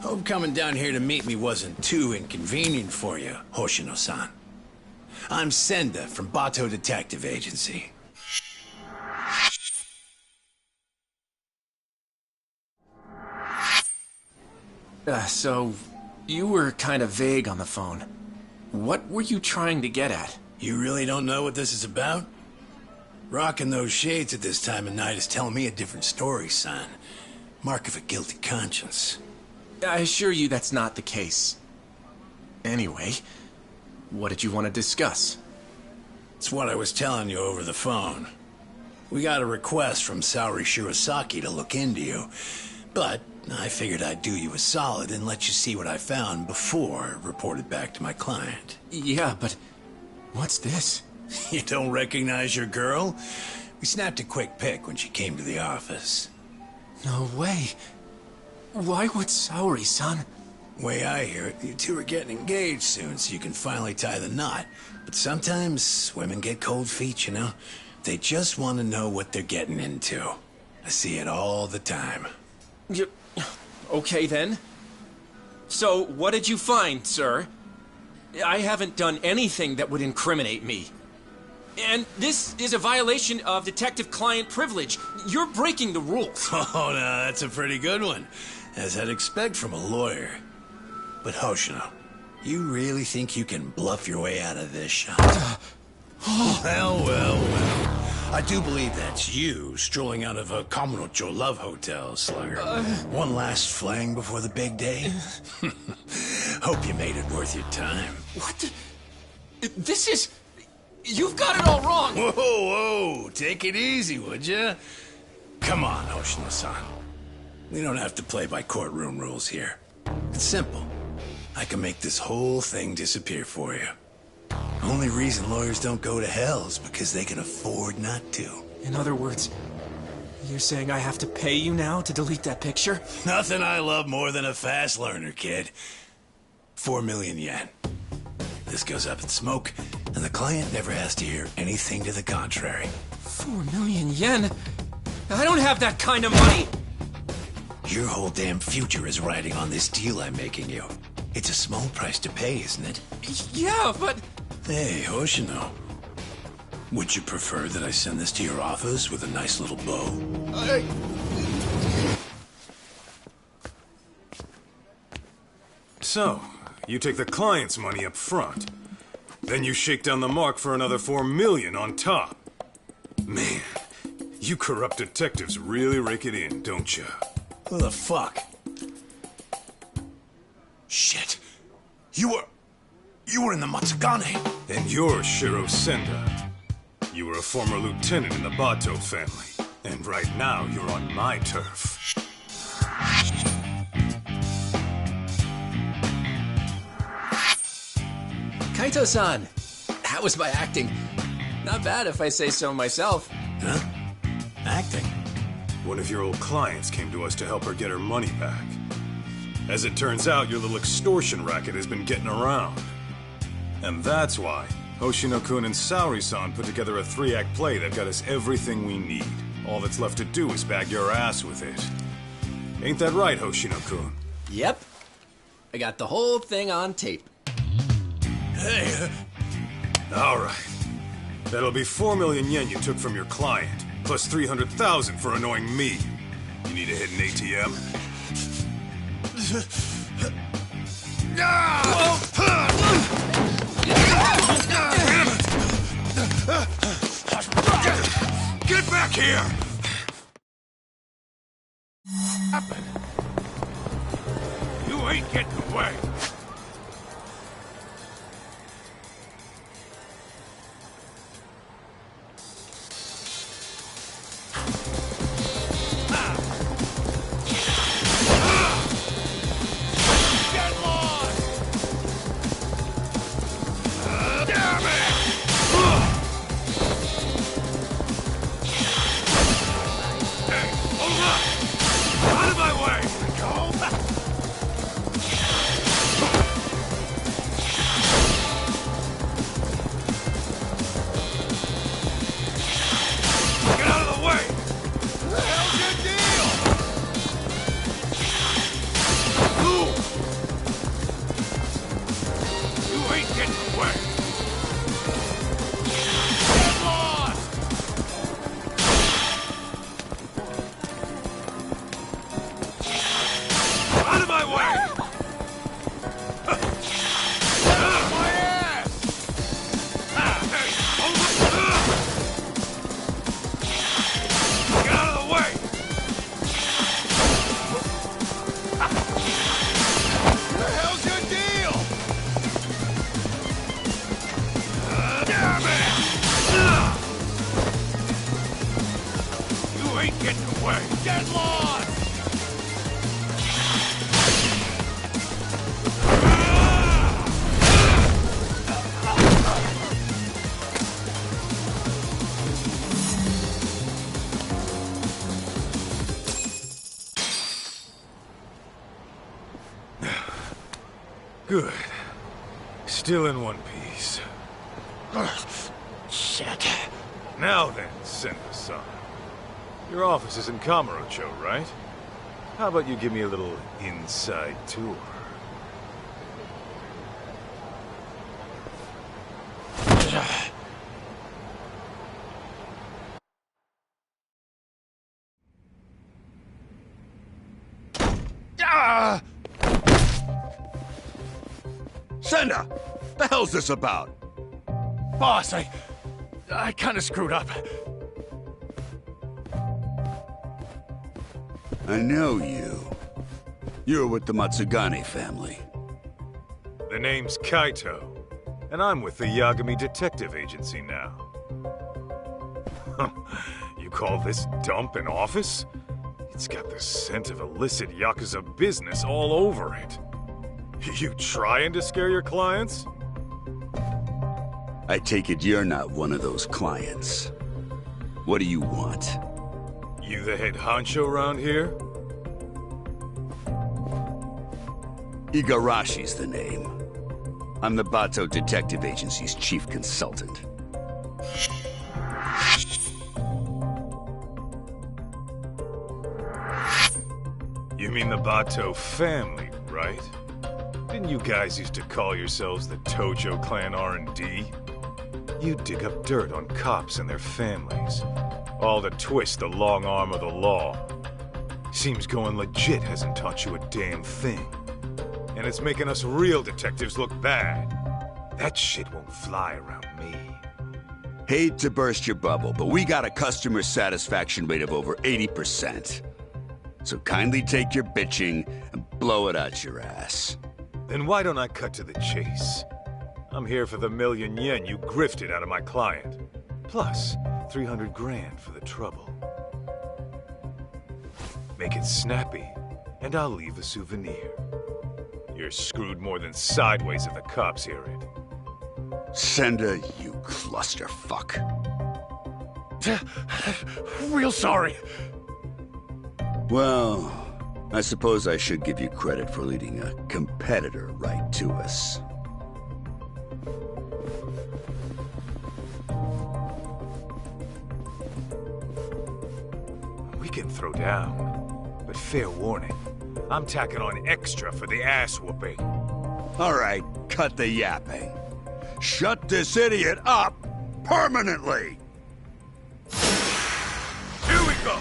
Hope coming down here to meet me wasn't too inconvenient for you, Hoshino-san. I'm Senda from Bato Detective Agency. So, you were kind of vague on the phone. What were you trying to get at? You really don't know what this is about? Rocking those shades at this time of night is telling me a different story, son. Mark of a guilty conscience. I assure you that's not the case. Anyway, what did you want to discuss? It's what I was telling you over the phone. We got a request from Saori Shirosaki to look into you, but I figured I'd do you a solid and let you see what I found before I reported back to my client. Yeah, but what's this? You don't recognize your girl? We snapped a quick pic when she came to the office. No way. Why would Saori-san? Way I hear it, you two are getting engaged soon, so you can finally tie the knot. But sometimes women get cold feet, you know? They just want to know what they're getting into. I see it all the time. Okay, then. So, what did you find, sir? I haven't done anything that would incriminate me. And this is a violation of detective-client privilege. You're breaking the rules. Oh, no, that's a pretty good one, as I'd expect from a lawyer. But Hoshino, you really think you can bluff your way out of this shop? Well. I do believe that's you, strolling out of a Kamurocho love hotel, slugger. One last fling before the big day? Hope you made it worth your time. What the... This is... You've got it all wrong! Whoa, take it easy, would ya? Come on, Hoshino-san. We don't have to play by courtroom rules here. It's simple. I can make this whole thing disappear for you. Only reason lawyers don't go to hell is because they can afford not to. In other words, you're saying I have to pay you now to delete that picture? Nothing I love more than a fast learner, kid. 4 million yen. This goes up in smoke, and the client never has to hear anything to the contrary. 4 million yen? I don't have that kind of money! Your whole damn future is riding on this deal I'm making you. It's a small price to pay, isn't it? Yeah, but... Hey, Hoshino. Would you prefer that I send this to your office with a nice little bow? So, you take the client's money up front. Then you shake down the mark for another 4 million on top. Man, you corrupt detectives really rake it in, don't you? Who the fuck? Shit. You were in the Matsugane. And you're Shiro Senda. You were a former lieutenant in the Bato family. And right now, you're on my turf. Kaito-san, how was my acting? Not bad if I say so myself. Huh? Acting? One of your old clients came to us to help her get her money back. As it turns out, your little extortion racket has been getting around. And that's why Hoshino-kun and Saori-san put together a 3-act play that got us everything we need. All that's left to do is bag your ass with it. Ain't that right, Hoshino-kun? Yep. I got the whole thing on tape. Hey, All right. That'll be 4 million yen you took from your client, plus 300,000 for annoying me. You need a hidden ATM? get back here! Happen. You ain't getting away. Out of my way! Go back! Good. Still in one piece. Shit. Now then, Senda-san. Your office is in Kamurocho, right? How about you give me a little inside tour? Senda! The hell's this about? Boss, I kind of screwed up. I know you. You're with the Matsugane family. The name's Kaito, and I'm with the Yagami Detective Agency now. You call this dump an office? It's got the scent of illicit Yakuza business all over it. You trying to scare your clients? I take it you're not one of those clients. What do you want? You the head honcho around here? Igarashi's the name. I'm the Bato Detective Agency's chief consultant. You mean the Bato family, right? Didn't you guys used to call yourselves the Tojo Clan R&D? You dig up dirt on cops and their families. All to twist the long arm of the law. Seems going legit hasn't taught you a damn thing. And it's making us real detectives look bad. That shit won't fly around me. Hate to burst your bubble, but we got a customer satisfaction rate of over 80%. So kindly take your bitching and blow it out your ass. Then why don't I cut to the chase? I'm here for the million yen you grifted out of my client. Plus, 300 grand for the trouble. Make it snappy, and I'll leave a souvenir. You're screwed more than sideways if the cops hear it. Senda, you clusterfuck. Real sorry. Well, I suppose I should give you credit for leading a competitor right to us. We can throw down, but fair warning, I'm tacking on extra for the ass whooping. All right, cut the yapping. Shut this idiot up permanently! Here we go!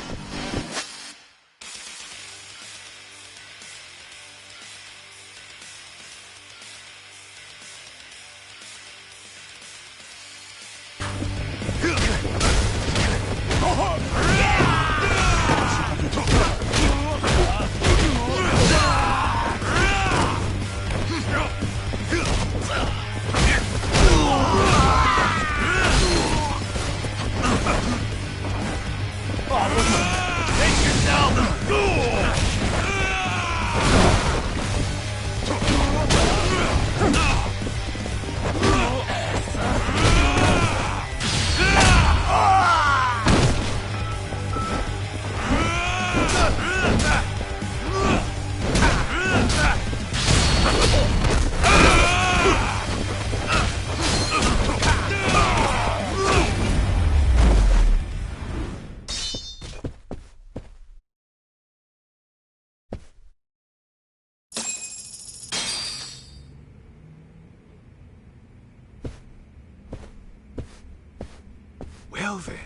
Well then,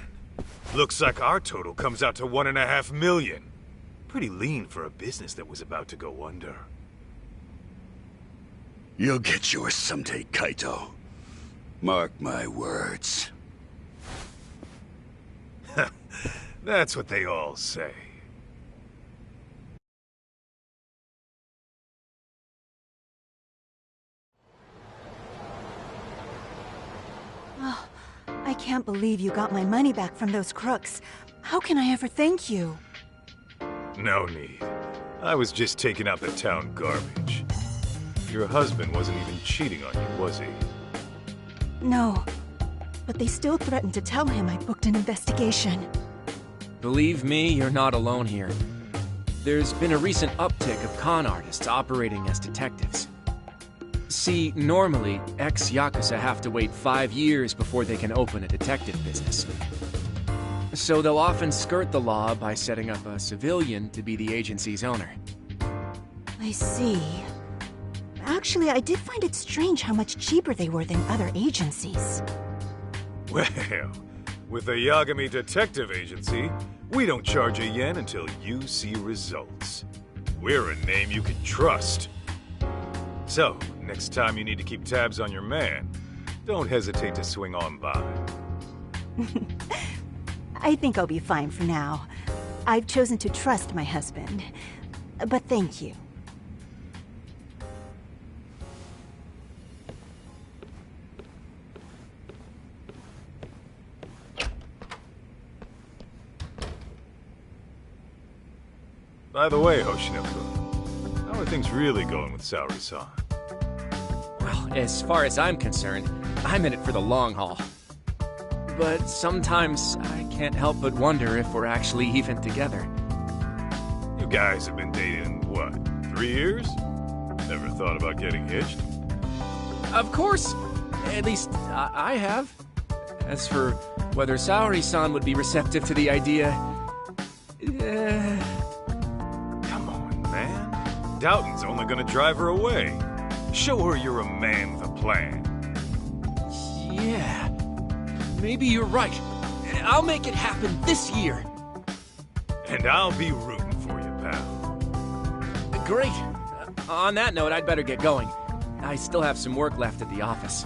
looks like our total comes out to 1.5 million. Pretty lean for a business that was about to go under. You'll get yours someday, Kaito. Mark my words. That's what they all say. Oh, I can't believe you got my money back from those crooks. How can I ever thank you? No need. I was just taking out the town garbage. Your husband wasn't even cheating on you, was he? No, but they still threatened to tell him I booked an investigation. Believe me, you're not alone here. There's been a recent uptick of con artists operating as detectives. See, normally, ex-Yakuza have to wait 5 years before they can open a detective business. So they'll often skirt the law by setting up a civilian to be the agency's owner. I see. Actually, I did find it strange how much cheaper they were than other agencies. Well, with the Yagami Detective Agency, we don't charge a yen until you see results. We're a name you can trust. So, next time you need to keep tabs on your man, don't hesitate to swing on by. I think I'll be fine for now. I've chosen to trust my husband. But thank you. By the way, Hoshino-kun, how are things really going with Saori-san? Well, as far as I'm concerned, I'm in it for the long haul. But sometimes I can't help but wonder if we're actually even together. You guys have been dating, what, 3 years? Never thought about getting hitched? Of course! At least, I have. As for whether Saori-san would be receptive to the idea... Come on, man. Doubting's only gonna drive her away. Show her you're a man with a plan. Yeah. Maybe you're right. I'll make it happen this year. And I'll be rooting for you, pal. Great. On that note, I'd better get going. I still have some work left at the office.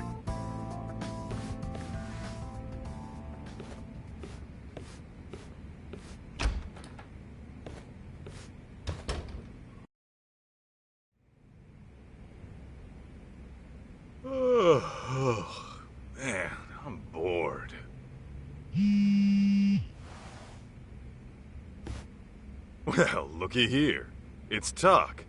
Man, I'm bored. Well, looky here. It's talk.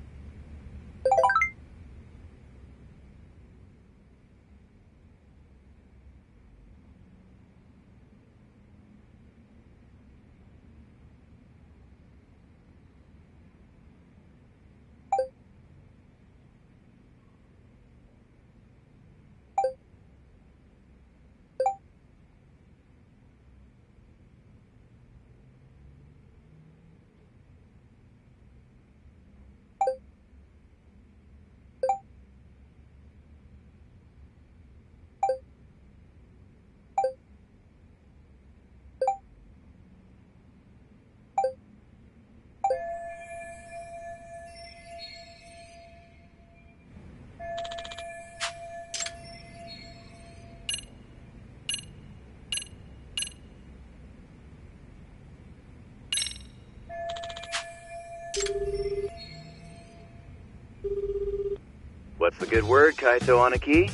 What's the good word, Kaito Anaki?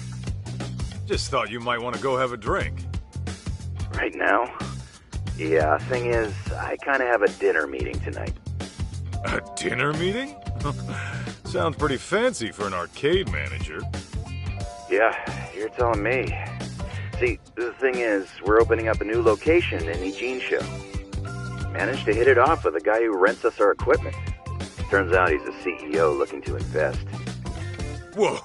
Just thought you might want to go have a drink. Right now? Yeah, thing is, I kind of have a dinner meeting tonight. A dinner meeting? Sounds pretty fancy for an arcade manager. Yeah, you're telling me. See, the thing is, we're opening up a new location in Ijincho. Managed to hit it off with a guy who rents us our equipment. Turns out he's a CEO looking to invest. Whoa!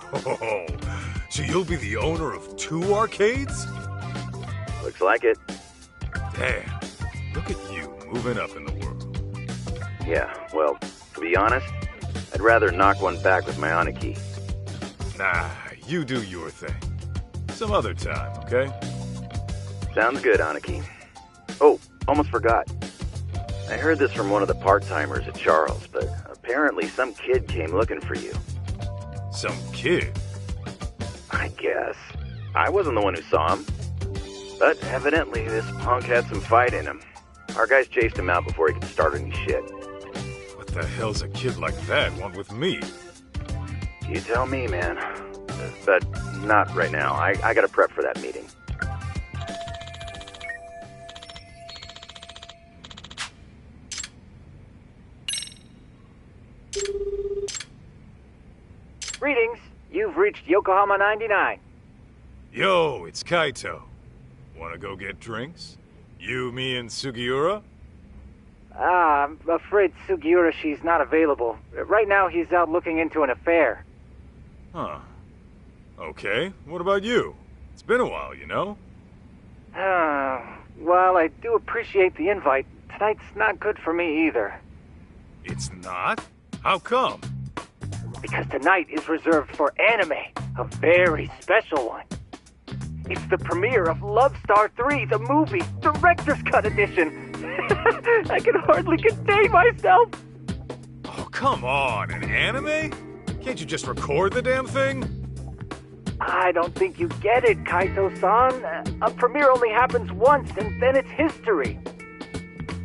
So you'll be the owner of 2 arcades? Looks like it. Damn. Look at you moving up in the world. Yeah, well, to be honest, I'd rather knock one back with my Anaki. Nah, you do your thing. Some other time, okay? Sounds good, Anaki. Oh, almost forgot. I heard this from one of the part-timers at Charles, but apparently some kid came looking for you. Some kid? I guess. I wasn't the one who saw him. But evidently this punk had some fight in him. Our guys chased him out before he could start any shit. What the hell's a kid like that want with me? You tell me, man. But not right now. I gotta prep for that meeting. Greetings. You've reached Yokohama 99. Yo, it's Kaito. Wanna go get drinks? You, me, and Sugiura? I'm afraid Sugiura, she's not available. Right now he's out looking into an affair. Huh. Okay, what about you? It's been a while, you know? While I do appreciate the invite, tonight's not good for me either. It's not? How come? Because tonight is reserved for anime, a very special one. It's the premiere of Love Star 3, the movie, Director's Cut Edition. I can hardly contain myself. Oh, come on, an anime? Can't you just record the damn thing? I don't think you get it, Kaito-san. A premiere only happens once, and then it's history.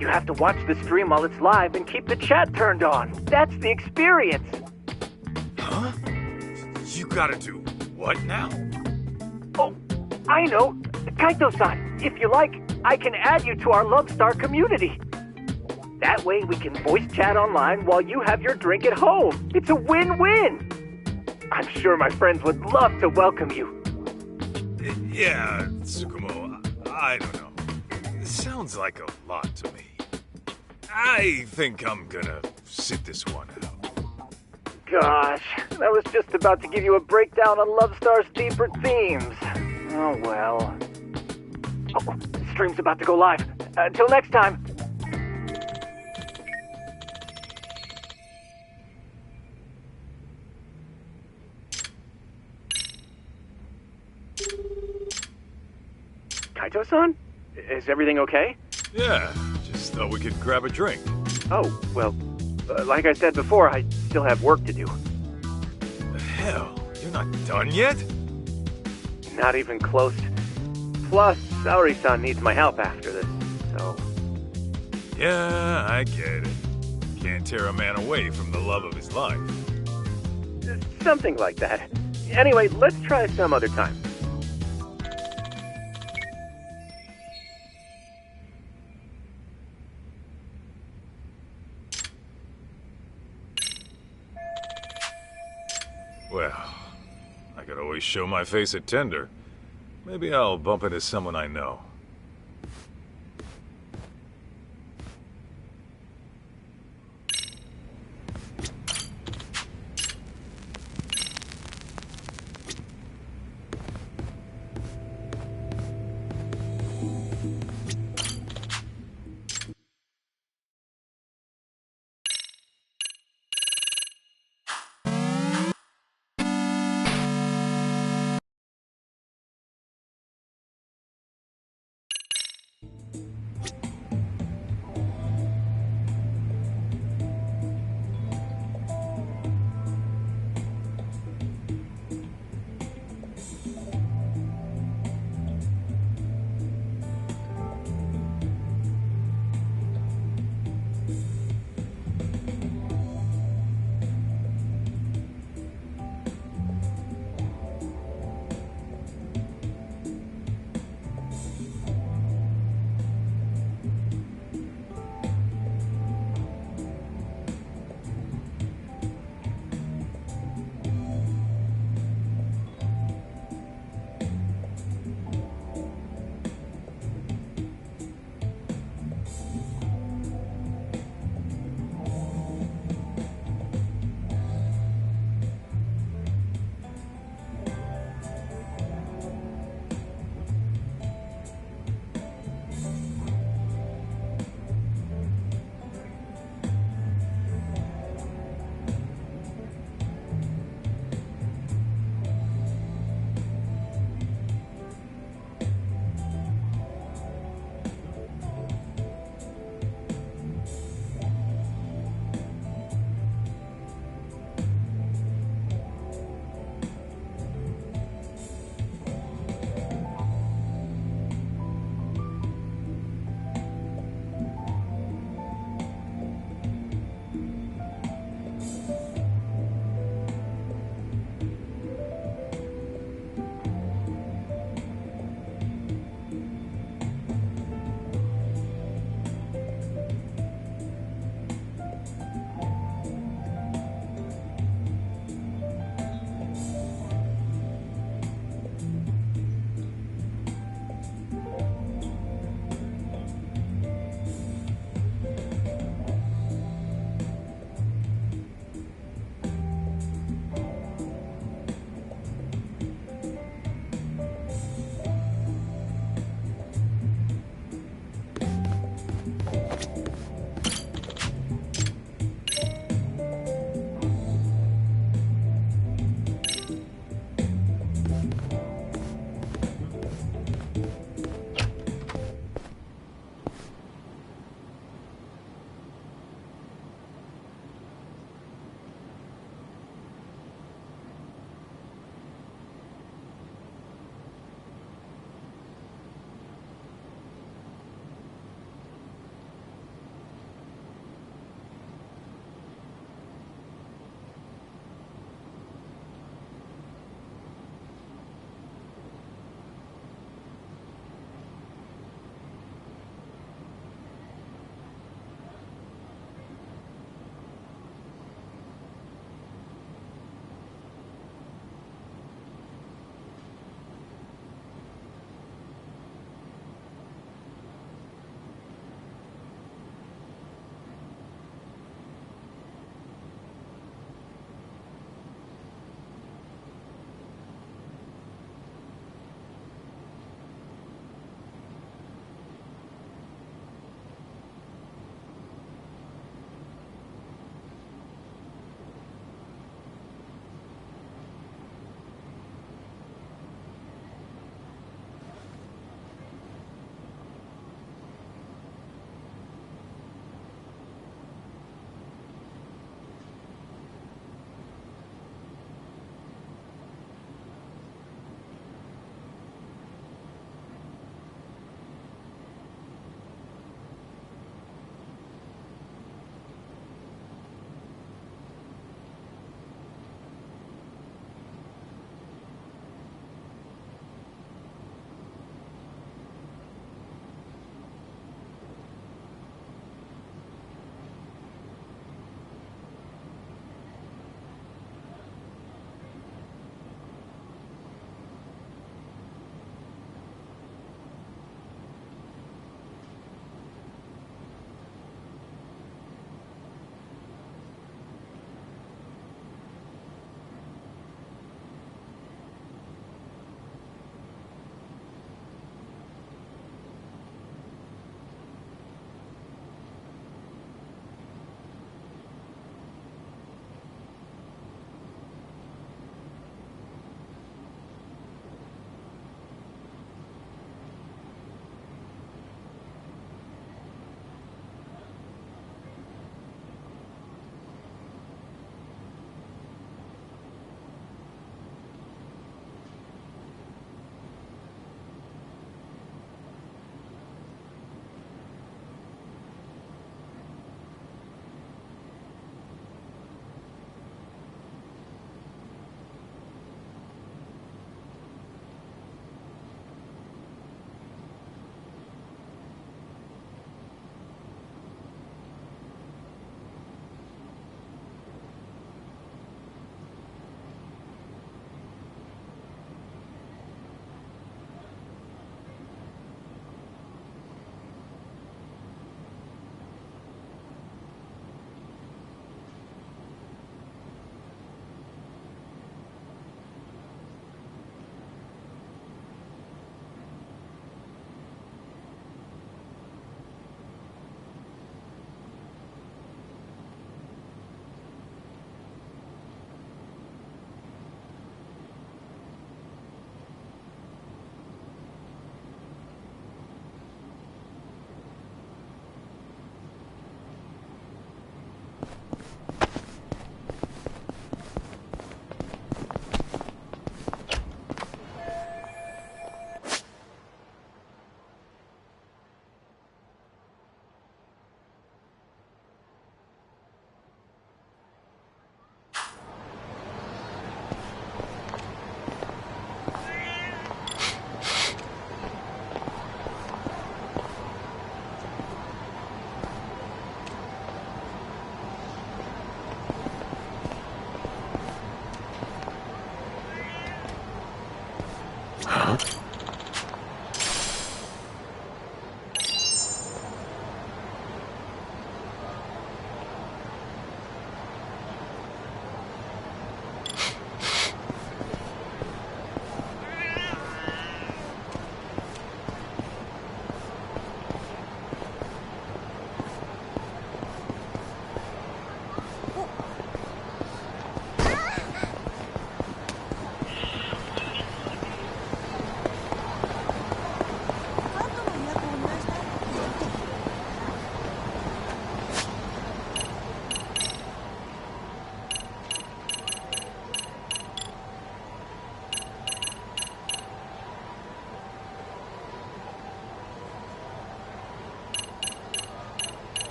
You have to watch the stream while it's live and keep the chat turned on. That's the experience. Huh? You gotta do what now? Oh, I know. Kaito-san, if you like, I can add you to our Love Star community. That way we can voice chat online while you have your drink at home. It's a win-win. I'm sure my friends would love to welcome you. Yeah, Tsukumo, I don't know. It sounds like a lot to me. I think I'm gonna sit this one out. Gosh, I was just about to give you a breakdown on Love Star's deeper themes. Oh well. Oh, the stream's about to go live. Until next time. Kaito-san? Is everything okay? Yeah, just thought we could grab a drink. Oh, well, like I said before, I still have work to do. The hell? You're not done yet? Not even close. Plus, Saori-san needs my help after this, so... Yeah, I get it. Can't tear a man away from the love of his life. Something like that. Anyway, let's try some other time. Well, I could always show my face at Tender. Maybe I'll bump into someone I know.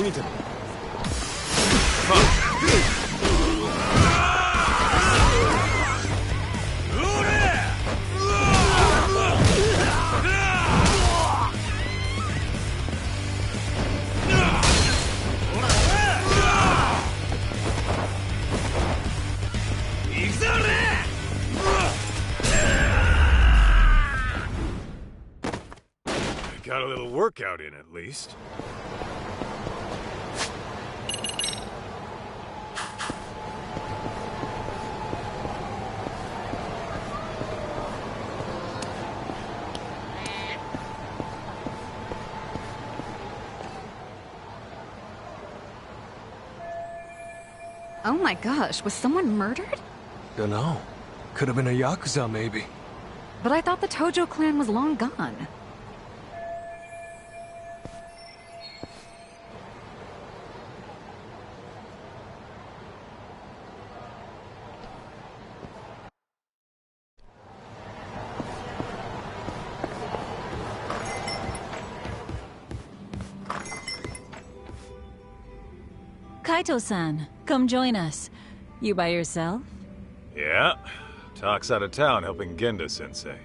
We need to... Got a little workout in, at least. Oh my gosh, was someone murdered? Dunno. Could have been a Yakuza, maybe. But I thought the Tojo clan was long gone. Kaito-san, come join us. You by yourself? Yeah. Talk's out of town helping Genda-sensei.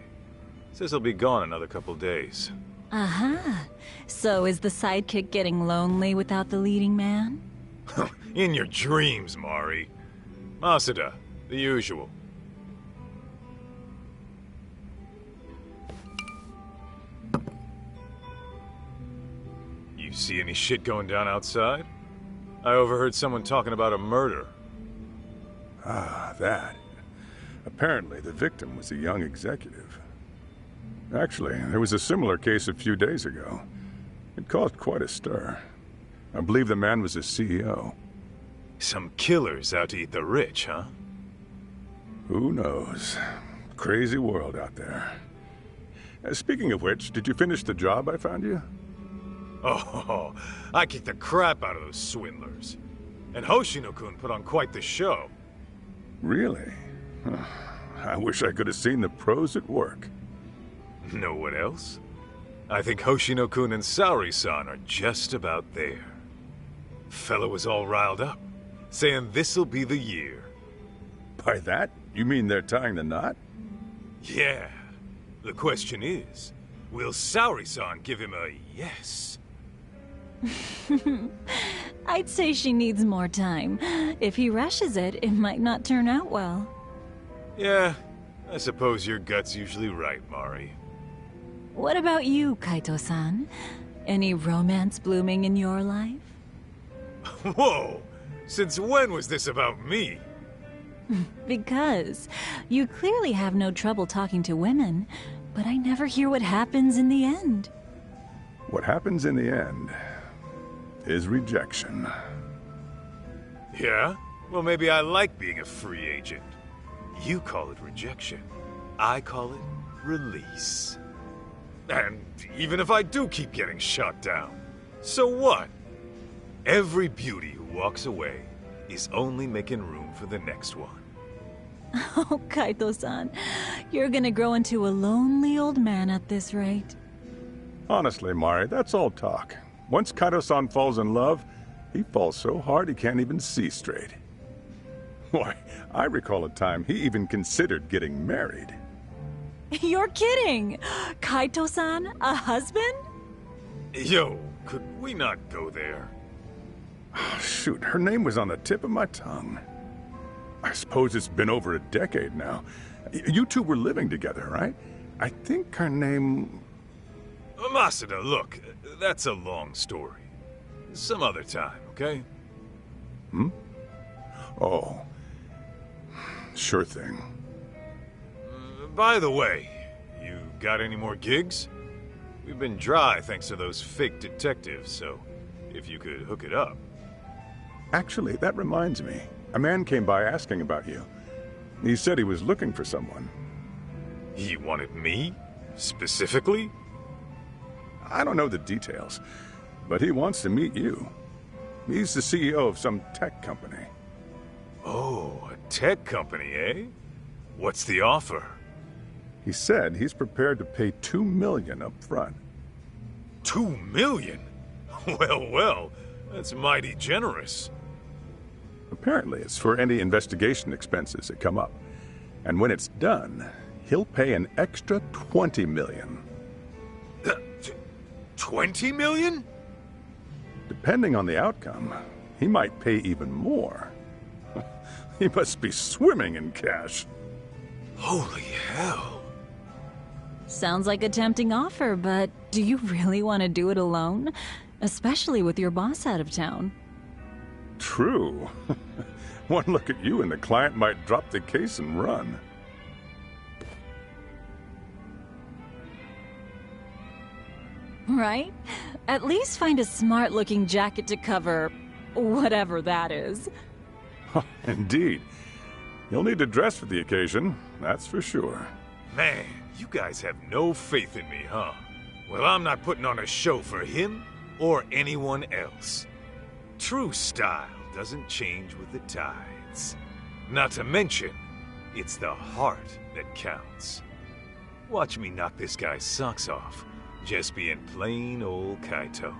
Says he'll be gone another couple days. Aha. So is the sidekick getting lonely without the leading man? In your dreams, Mari. Masuda, the usual. You see any shit going down outside? I overheard someone talking about a murder. Ah, that. Apparently, the victim was a young executive. Actually, there was a similar case a few days ago. It caused quite a stir. I believe the man was a CEO. Some killers out to eat the rich, huh? Who knows? Crazy world out there. Speaking of which, did you finish the job I found you? Oh, I kicked the crap out of those swindlers. And Hoshino-kun put on quite the show. Really? I wish I could have seen the pros at work. Know what else? I think Hoshino-kun and Saori-san are just about there. Fella was all riled up, saying this'll be the year. By that, you mean they're tying the knot? Yeah. The question is, will Saori-san give him a yes? I'd say she needs more time. If he rushes it, it might not turn out well. Yeah, I suppose your gut's usually right, Mari. What about you, Kaito-san? Any romance blooming in your life? Whoa! Since when was this about me? Because you clearly have no trouble talking to women, but I never hear what happens in the end. What happens in the end is rejection. Yeah? Well, maybe I like being a free agent. You call it rejection. I call it release. And even if I do keep getting shot down, so what? Every beauty who walks away is only making room for the next one. Oh, Kaito-san, you're gonna grow into a lonely old man at this rate. Honestly, Mari, that's all talk. Once Kaito-san falls in love, he falls so hard he can't even see straight. Why, I recall a time he even considered getting married. You're kidding! Kaito-san, a husband? Yo, could we not go there? Oh, shoot, her name was on the tip of my tongue. I suppose it's been over a decade now. You two were living together, right? I think her name... Masuda, look, that's a long story. Some other time, okay? Hmm? Oh. Sure thing. By the way, you got any more gigs? We've been dry thanks to those fake detectives, so if you could hook it up. Actually, that reminds me. A man came by asking about you. He said he was looking for someone. He wanted me? Specifically? I don't know the details, but he wants to meet you. He's the CEO of some tech company. Oh, a tech company, eh? What's the offer? He said he's prepared to pay $2 million up front. $2 million? Well, well, That's mighty generous. Apparently, it's for any investigation expenses that come up. And when it's done, he'll pay an extra $20 million. 20 million? Depending on the outcome, he might pay even more. He must be swimming in cash. Holy hell. Sounds like a tempting offer, but do you really want to do it alone? Especially with your boss out of town. True. One look at you and the client might drop the case and run. Right? At least find a smart-looking jacket to cover whatever that is. Indeed. You'll need to dress for the occasion, that's for sure. Man, you guys have no faith in me, huh? Well, I'm not putting on a show for him or anyone else. True style doesn't change with the tides. Not to mention, it's the heart that counts. Watch me knock this guy's socks off, just being plain old Kaito.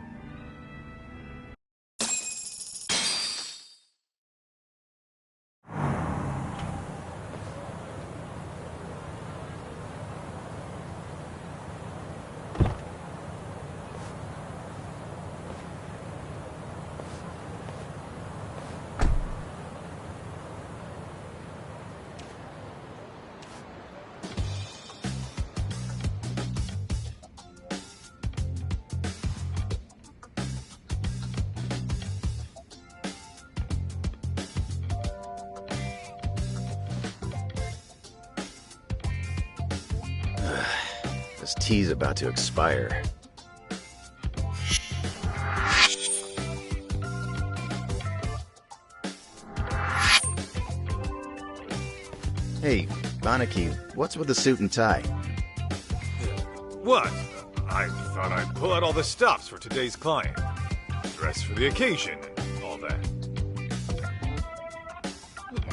This tea's about to expire. Hey, Banaki, what's with the suit and tie? What? I thought I'd pull out all the stops for today's client. Dress for the occasion and all that.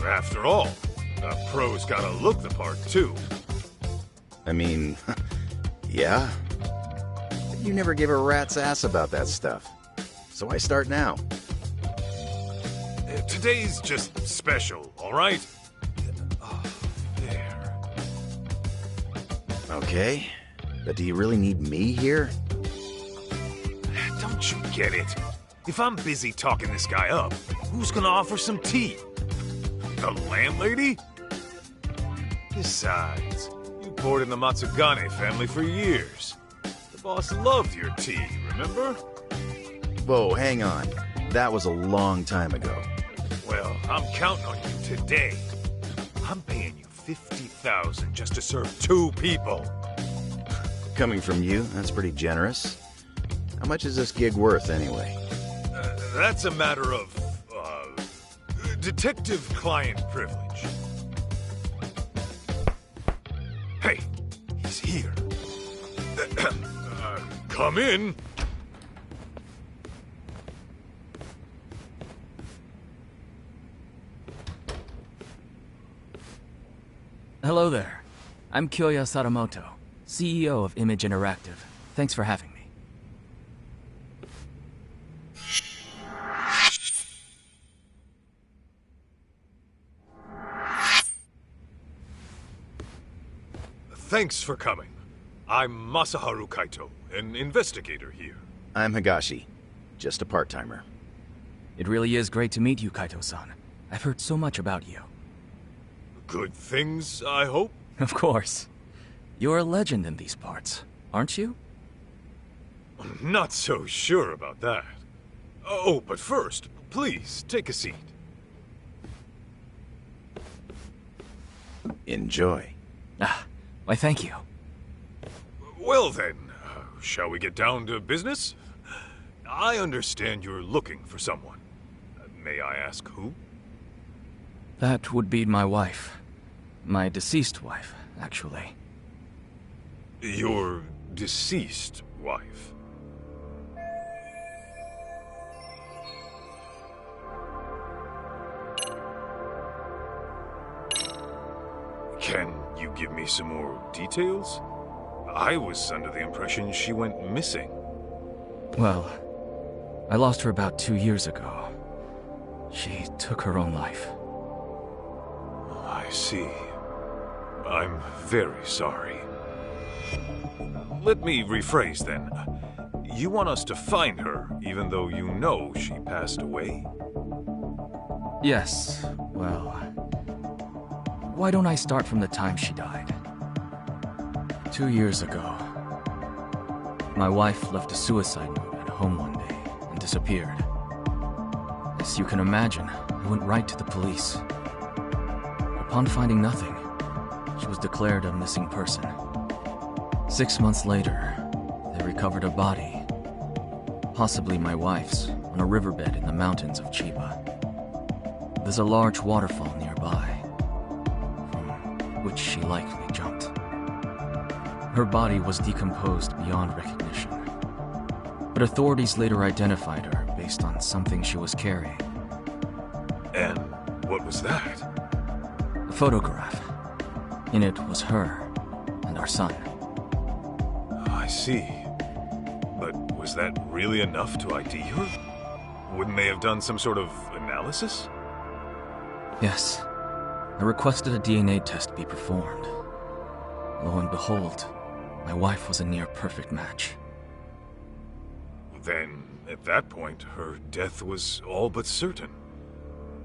After all, a pro's gotta look the part, too. I mean, yeah. But you never give a rat's ass about that stuff. So why start now? Today's just special, all right? Oh, there. Okay. But do you really need me here? Don't you get it? If I'm busy talking this guy up, who's gonna offer some tea? The landlady? Besides, you poured in the Matsugane family for years. The boss loved your tea, remember? Whoa, hang on. That was a long time ago. Well, I'm counting on you today. I'm paying you $50,000 just to serve 2 people. Coming from you, that's pretty generous. How much is this gig worth, anyway? That's a matter of, detective-client privilege. Hey, he's here. Come in. Hello there. I'm Kyoya Sadamoto, CEO of Image Interactive. Thanks for having me. Thanks for coming. I'm Masaharu Kaito, an investigator here. I'm Higashi, just a part-timer. It really is great to meet you, Kaito-san. I've heard so much about you. Good things, I hope? Of course. You're a legend in these parts, aren't you? Not so sure about that. Oh, but first, please, take a seat. Enjoy. Ah, why thank you. Well then, shall we get down to business? I understand you're looking for someone. May I ask who? That would be my wife. My deceased wife, actually. Your deceased wife? Can you give me some more details? I was under the impression she went missing. Well, I lost her about 2 years ago. She took her own life. I see. I'm very sorry. Let me rephrase then. You want us to find her, even though you know she passed away? Yes, well... Why don't I start from the time she died? 2 years ago, my wife left a suicide note at home one day and disappeared. As you can imagine, I went right to the police. Upon finding nothing, she was declared a missing person. 6 months later, they recovered a body, possibly my wife's, on a riverbed in the mountains of Chiba. There's a large waterfall nearby, from which she likely jumped. Her body was decomposed beyond recognition, but authorities later identified her based on something she was carrying. And what was that? A photograph. In it was her and our son. I see. But was that really enough to ID her? Wouldn't they have done some sort of analysis? Yes. I requested a DNA test be performed. Lo and behold, my wife was a near-perfect match. Then, at that point, her death was all but certain.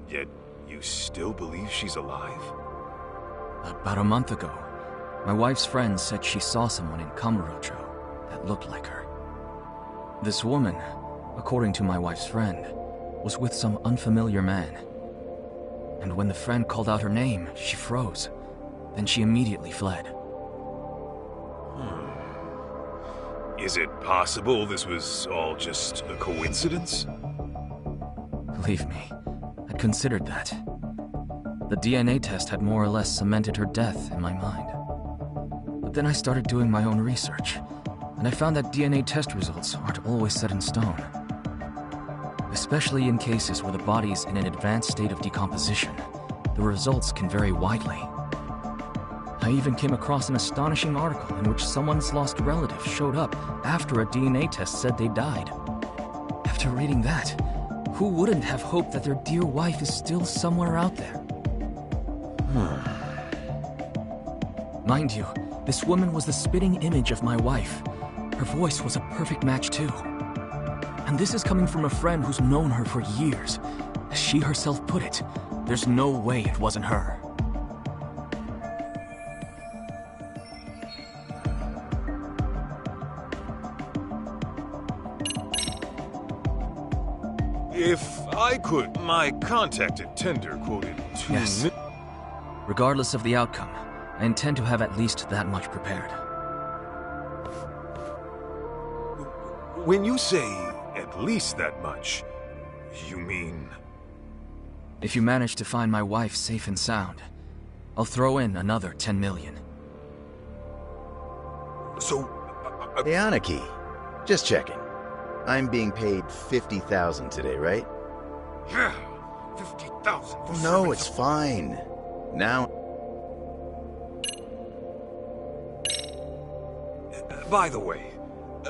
Yet, you still believe she's alive? About a month ago, my wife's friend said she saw someone in Kamurocho that looked like her. This woman, according to my wife's friend, was with some unfamiliar man. And when the friend called out her name, she froze. Then she immediately fled. Is it possible this was all just a coincidence? Believe me, I'd considered that. The DNA test had more or less cemented her death in my mind. But then I started doing my own research, and I found that DNA test results aren't always set in stone. Especially in cases where the body is in an advanced state of decomposition, the results can vary widely. I even came across an astonishing article in which someone's lost relative showed up after a DNA test said they died. After reading that, who wouldn't have hoped that their dear wife is still somewhere out there? Mind you, this woman was the spitting image of my wife. Her voice was a perfect match too. And this is coming from a friend who's known her for years. As she herself put it, there's no way it wasn't her. If I could, my contacted tender quoted 2 Yes. Regardless of the outcome, I intend to have at least that much prepared. When you say at least that much, you mean... If you manage to find my wife safe and sound, I'll throw in another 10 million. So... Hey, Aniki. Just checking. I'm being paid 50,000 today, right? Yeah, 50,000 for No, it's fine. Now... By the way,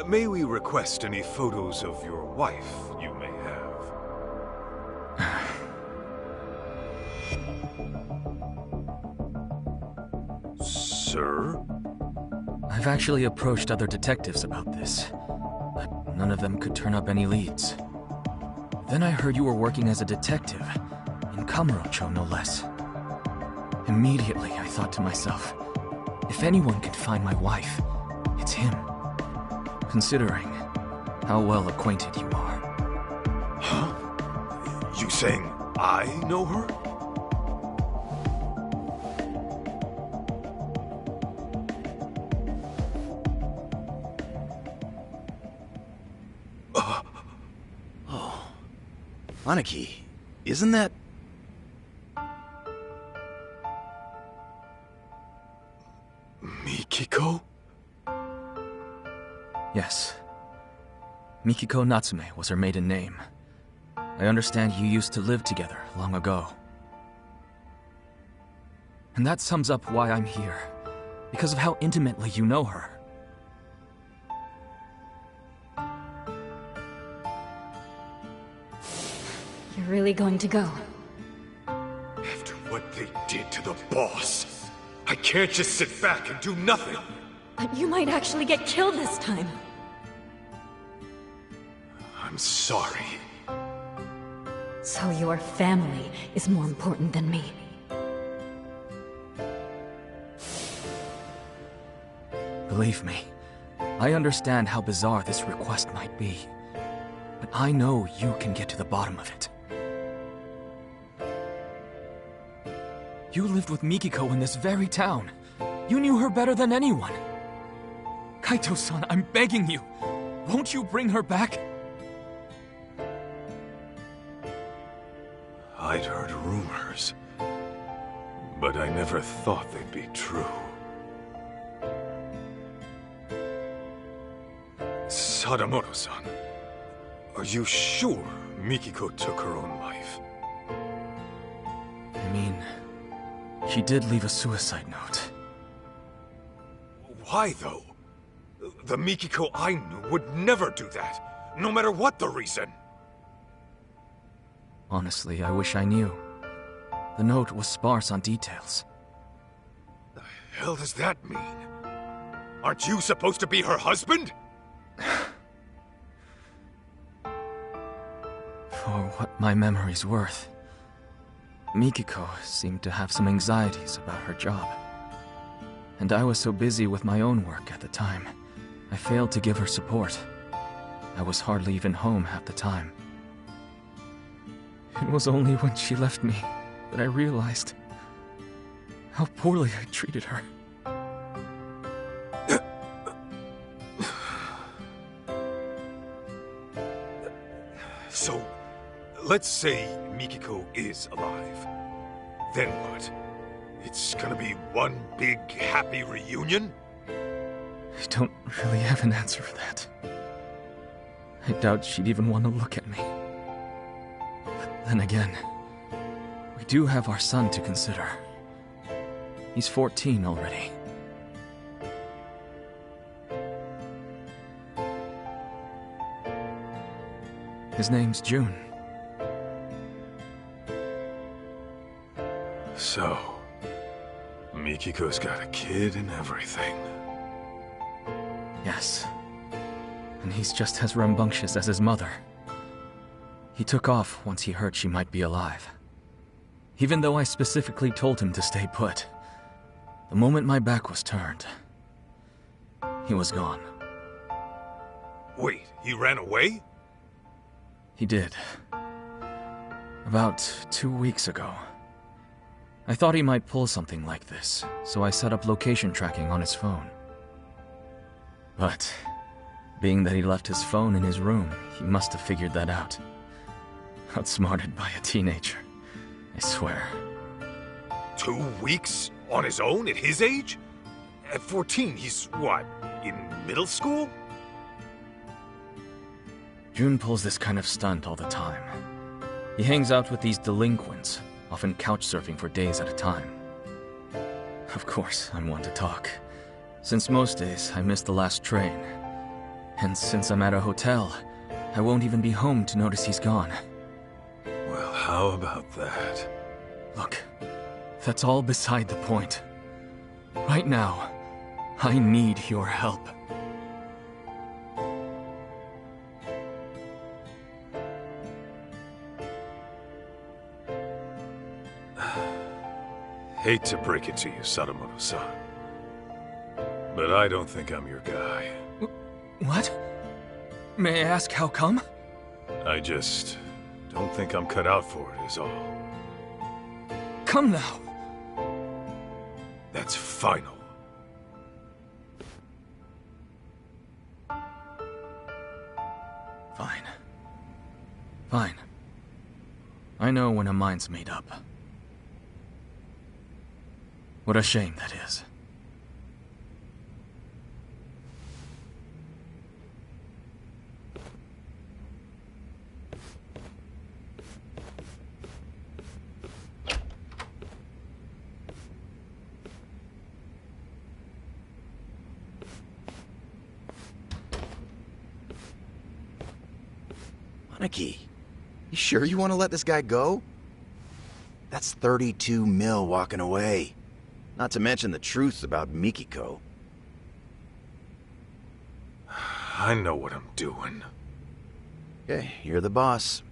may we request any photos of your wife you may have? Sir? I've actually approached other detectives about this, but none of them could turn up any leads. Then I heard you were working as a detective, in Kamurocho no less. Immediately I thought to myself, if anyone can find my wife, it's him. Considering how well acquainted you are. Huh? You saying I know her? Aniki, isn't that... Mikiko? Yes. Mikiko Natsume was her maiden name. I understand you used to live together long ago. And that sums up why I'm here, because of how intimately you know her. You're really going to go? After what they did to the boss, I can't just sit back and do nothing. But you might actually get killed this time. I'm sorry. So your family is more important than me. Believe me, I understand how bizarre this request might be. But I know you can get to the bottom of it. You lived with Mikiko in this very town. You knew her better than anyone. Kaito-san, I'm begging you. Won't you bring her back? I'd heard rumors, but I never thought they'd be true. Sadamoto-san, are you sure Mikiko took her own life? I mean, she did leave a suicide note. Why, though? The Mikiko I knew would never do that, no matter what the reason. Honestly, I wish I knew. The note was sparse on details. The hell does that mean? Aren't you supposed to be her husband? For what my memory's worth, Mikiko seemed to have some anxieties about her job. And I was so busy with my own work at the time, I failed to give her support. I was hardly even home half the time. It was only when she left me that I realized how poorly I treated her. So, let's say Mikiko is alive. Then what? It's gonna be one big happy reunion? I don't really have an answer for that. I doubt she'd even want to look at me. But then again, we do have our son to consider. He's 14 already. His name's June. So, Mikiko's got a kid and everything. Yes. And he's just as rambunctious as his mother. He took off once he heard she might be alive. Even though I specifically told him to stay put. The moment my back was turned, he was gone. Wait, he ran away? He did. About 2 weeks ago. I thought he might pull something like this, so I set up location tracking on his phone. But, being that he left his phone in his room, he must have figured that out. Outsmarted by a teenager, I swear. 2 weeks? On his own, at his age? At 14, he's what, in middle school? June pulls this kind of stunt all the time. He hangs out with these delinquents, often couch surfing for days at a time. Of course, I'm one to talk. Since most days, I miss the last train. And since I'm at a hotel, I won't even be home to notice he's gone. Well, how about that? Look, that's all beside the point. Right now, I need your help. Hate to break it to you, Sadamoto-san, but I don't think I'm your guy. What? May I ask how come? I just don't think I'm cut out for it, is all. Come now. That's final. Fine. Fine. I know when a mind's made up. What a shame that is. Maneki, You sure you want to let this guy go? That's 32 mil walking away. Not to mention the truth about Mikiko. I know what I'm doing. Okay, you're the boss.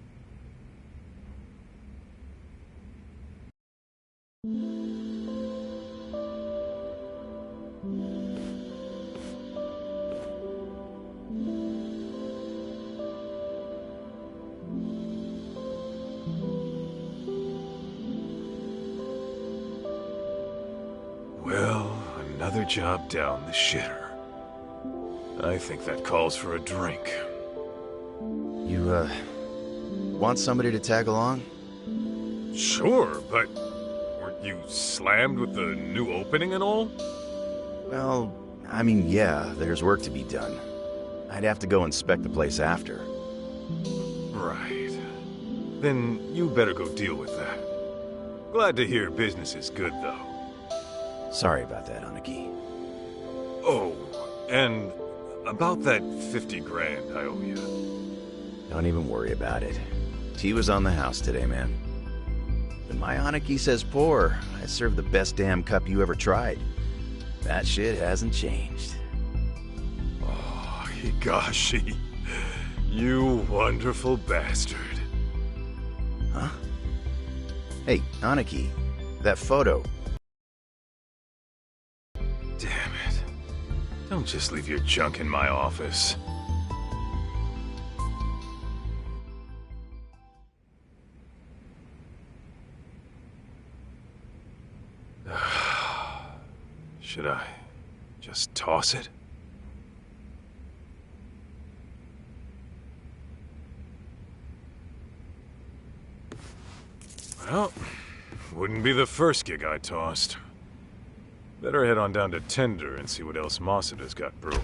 Well, another job down the shitter. I think that calls for a drink. You, want somebody to tag along? Sure, but weren't you slammed with the new opening and all? Well, I mean, yeah, there's work to be done. I'd have to go inspect the place after. Right. Then you better go deal with that. Glad to hear business is good, though. Sorry about that, Aniki. Oh, and about that 50 grand I owe you. Don't even worry about it. Tea was on the house today, man. When my Aniki says pour, I serve the best damn cup you ever tried. That shit hasn't changed. Oh, Higashi. You wonderful bastard. Huh? Hey, Aniki, that photo. Damn it. Don't just leave your junk in my office. Should I just toss it? Well, wouldn't be the first gig I tossed. Better head on down to Tender and see what else Masuda's got brewing.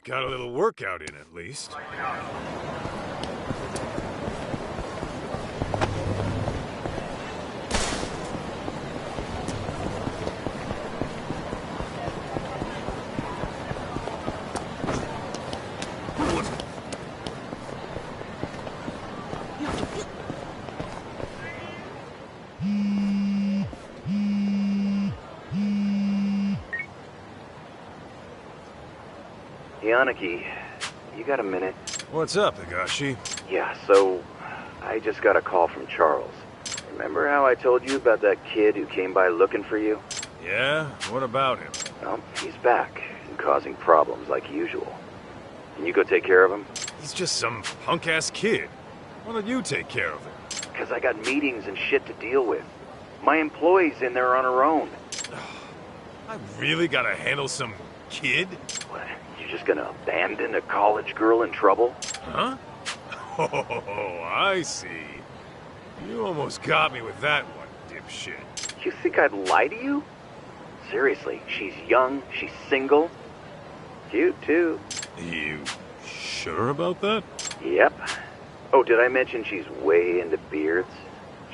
Got a little workout in at least. Aniki, you got a minute? What's up, Higashi? Yeah, so I just got a call from Charles. Remember how I told you about that kid who came by looking for you? Yeah? What about him? Well, he's back and causing problems like usual. Can you go take care of him? He's just some punk-ass kid. Why don't you take care of him? Because I got meetings and shit to deal with. My employee's in there on her own. I really gotta handle some kid? What? You just gonna abandon a college girl in trouble? Huh? Oh, I see. You almost got me with that one, dipshit. You think I'd lie to you? Seriously, she's young, she's single. Cute, too. You sure about that? Yep. Oh, did I mention she's way into beards?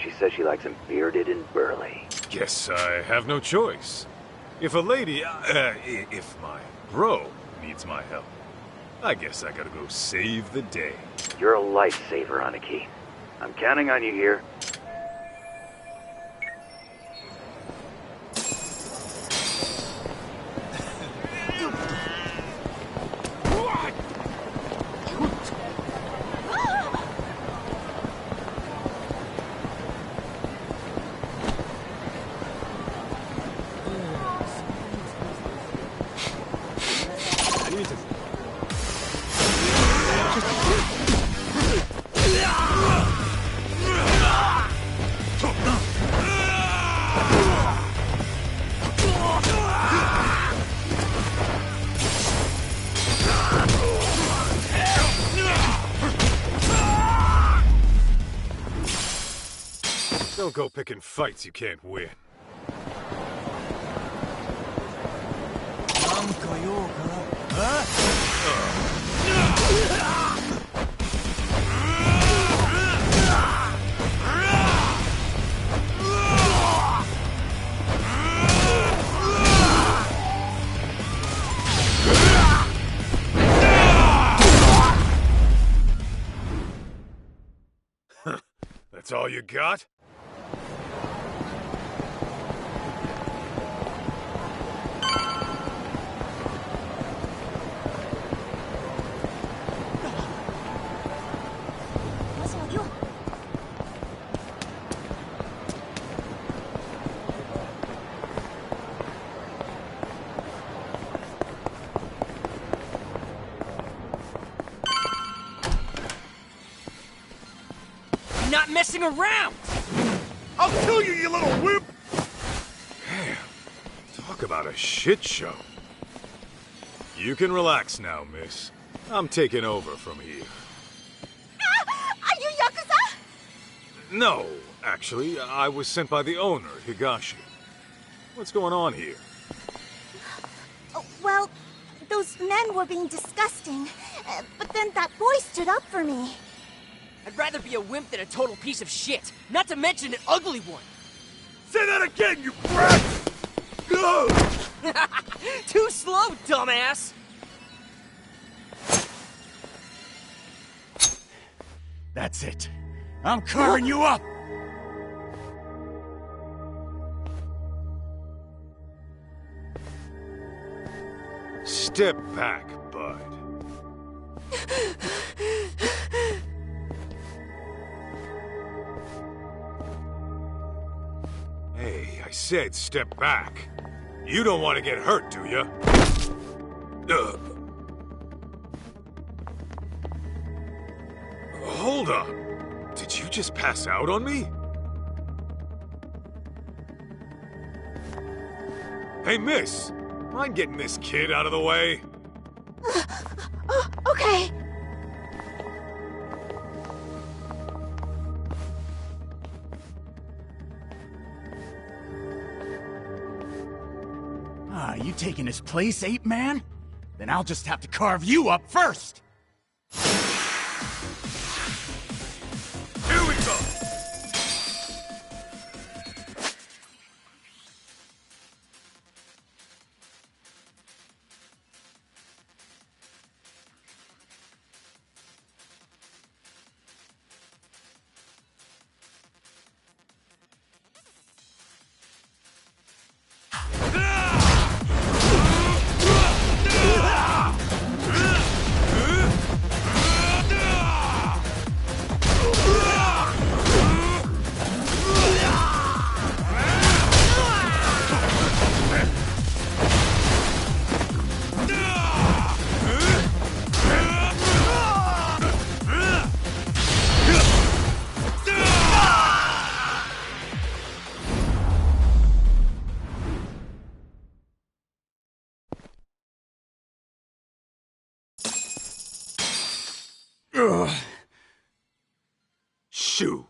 She says she likes them bearded and burly. Guess I have no choice. If a lady, if my bro needs my help, I guess I gotta go save the day. You're a lifesaver, Aniki. I'm counting on you here. Don't go picking fights you can't win. That's all you got? Not messing around! I'll kill you, you little wimp! Damn. Talk about a shit show. You can relax now, miss. I'm taking over from here. Are you Yakuza? No, actually, I was sent by the owner, Higashi. What's going on here? Oh, well, those men were being disgusting, but then that boy stood up for me. I'd rather be a wimp than a total piece of shit, not to mention an ugly one. Say that again, you brat! Too slow, dumbass! That's it. I'm carving you up! Step back, bud. Hey, I said step back. You don't want to get hurt, do you? Hold up. Did you just pass out on me? Hey, miss. Mind getting this kid out of the way? Okay. Ah, you taking his place, ape man? Then I'll just have to carve you up first! Here we go! Shoo!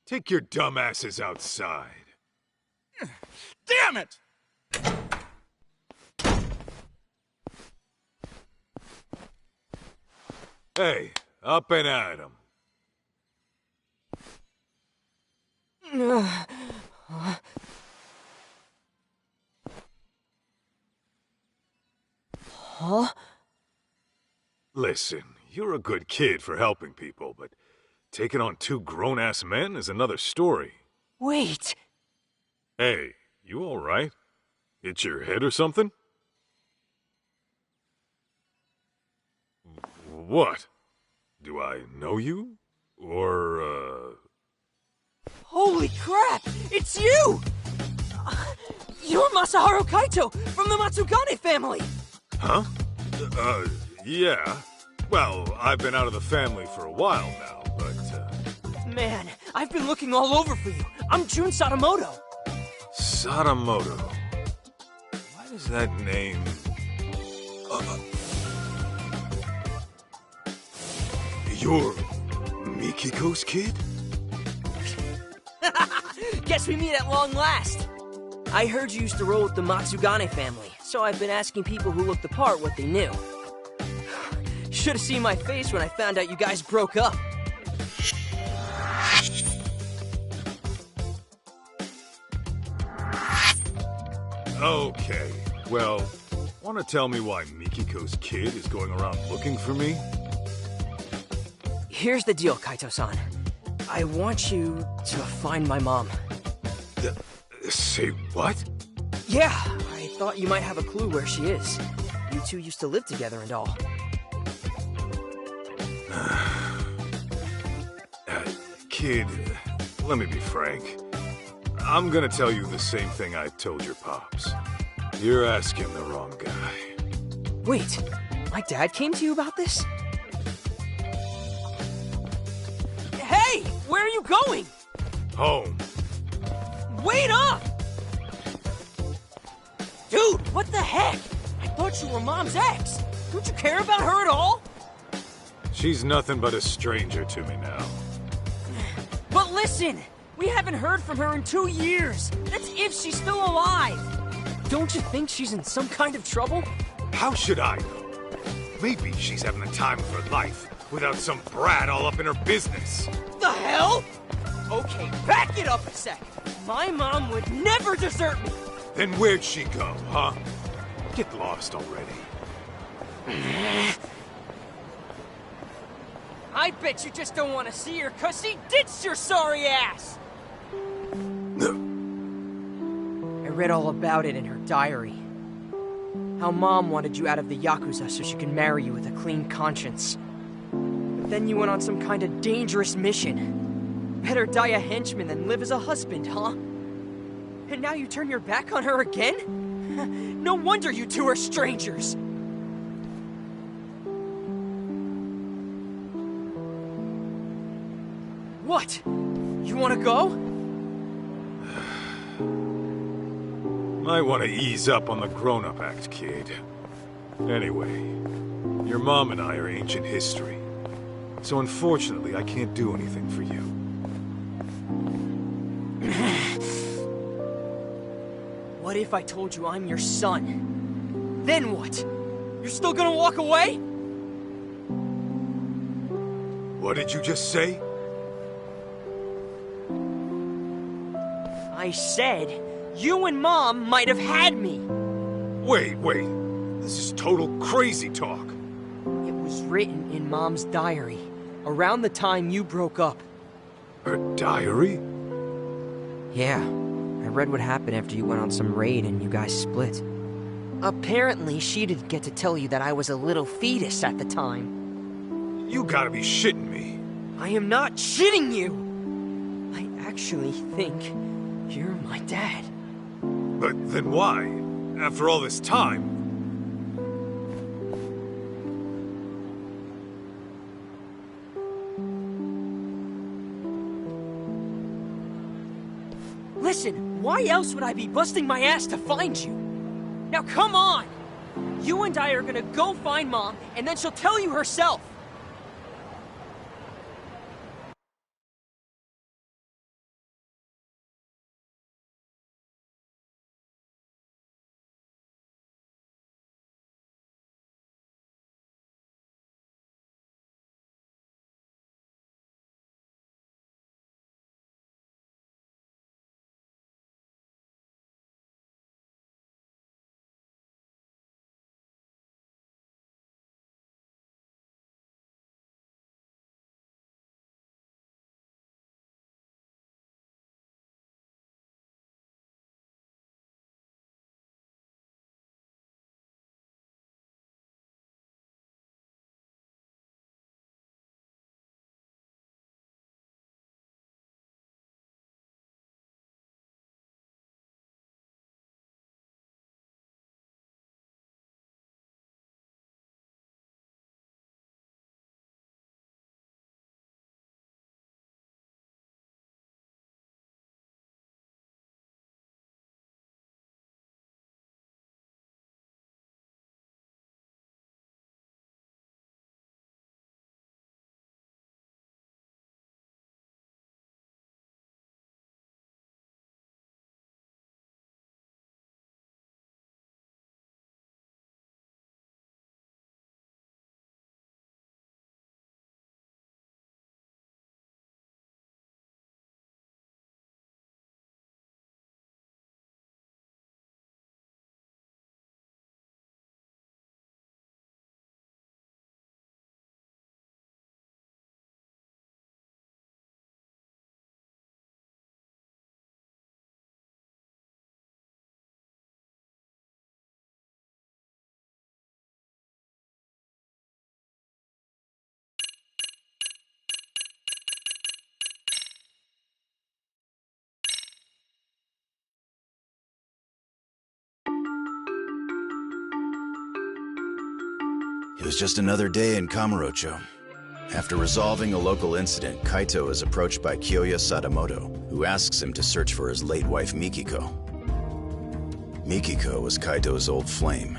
Take your dumbasses outside. Damn it! Hey, up and at 'em. Huh? Listen, you're a good kid for helping people, but taking on two grown-ass men is another story. Wait. Hey, you alright? Hit your head or something? What? Do I know you? Or, Holy crap! It's you! You're Masaharu Kaito from the Matsugane family! Huh? Yeah. Well, I've been out of the family for a while now, but, Man, I've been looking all over for you. I'm Jun Sadamoto. Sadamoto. Why does that name... You're Mikiko's kid? Guess we meet at long last. I heard you used to roll with the Matsugane family, so I've been asking people who looked the part what they knew. Should have seen my face when I found out you guys broke up. Okay, well, wanna tell me why Mikiko's kid is going around looking for me? Here's the deal, Kaito-san. I want you to find my mom. Say what? Yeah, I thought you might have a clue where she is. You two used to live together and all. Kid, let me be frank. I'm gonna tell you the same thing I told your pops. You're asking the wrong guy. Wait, my dad came to you about this? Hey, where are you going? Home. Wait up! Dude, what the heck? I thought you were Mom's ex. Don't you care about her at all? She's nothing but a stranger to me now. But listen, we haven't heard from her in 2 years. That's if she's still alive. Don't you think she's in some kind of trouble? How should I know? Maybe she's having the time of her life without some brat all up in her business. The hell? Okay, back it up a sec. My mom would never desert me. Then where'd she go, huh? Get lost already. I bet you just don't want to see her, 'cause she ditched your sorry ass! I read all about it in her diary. How Mom wanted you out of the Yakuza so she could marry you with a clean conscience. But then you went on some kind of dangerous mission. Better die a henchman than live as a husband, huh? And now you turn your back on her again? No wonder you two are strangers! What? You wanna go? Might want to ease up on the grown-up act, kid. Anyway, your mom and I are ancient history. So unfortunately, I can't do anything for you. What if I told you I'm your son? Then what? You're still gonna walk away? What did you just say? I said, you and Mom might have had me. Wait. This is total crazy talk. It was written in Mom's diary, around the time you broke up. Her diary? Yeah, I read what happened after you went on some raid and you guys split. Apparently, she didn't get to tell you that I was a little fetus at the time. You gotta be shitting me. I am not shitting you! I actually think you're my dad. But then why? After all this time? Listen, why else would I be busting my ass to find you? Now come on! You and I are gonna go find Mom, and then she'll tell you herself! was just another day in Kamurocho. After resolving a local incident, Kaito is approached by Kyoya Sadamoto, who asks him to search for his late wife Mikiko. Mikiko was Kaito's old flame,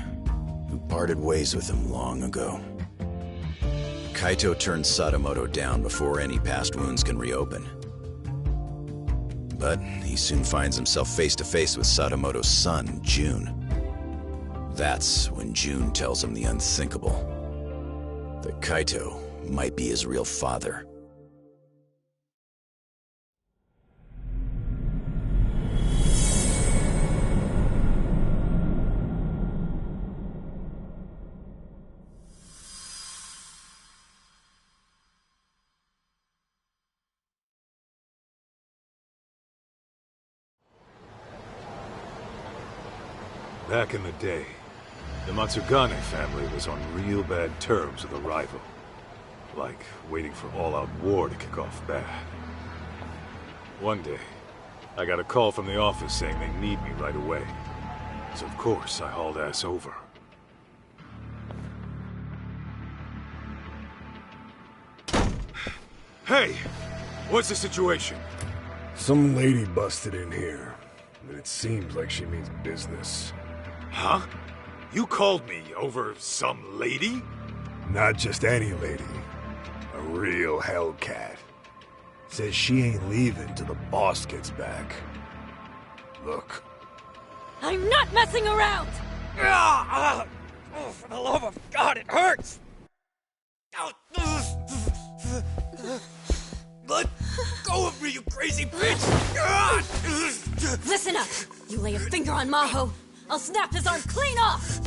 who parted ways with him long ago. Kaito turns Sadamoto down before any past wounds can reopen. But he soon finds himself face to face with Sadamoto's son, June. That's when June tells him the unthinkable. That Kaito might be his real father. Back in the day, the Matsugane family was on real bad terms with a rival. Like waiting for all-out war to kick off bad. One day, I got a call from the office saying they need me right away. So of course, I hauled ass over. Hey! What's the situation? Some lady busted in here, and it seems like she means business. Huh? You called me over some lady? Not just any lady. A real hellcat. Says she ain't leaving till the boss gets back. Look. I'm not messing around! Oh, for the love of God, it hurts! Let go of me, you crazy bitch! Listen up! You lay a finger on Maho, I'll snap his arm clean off!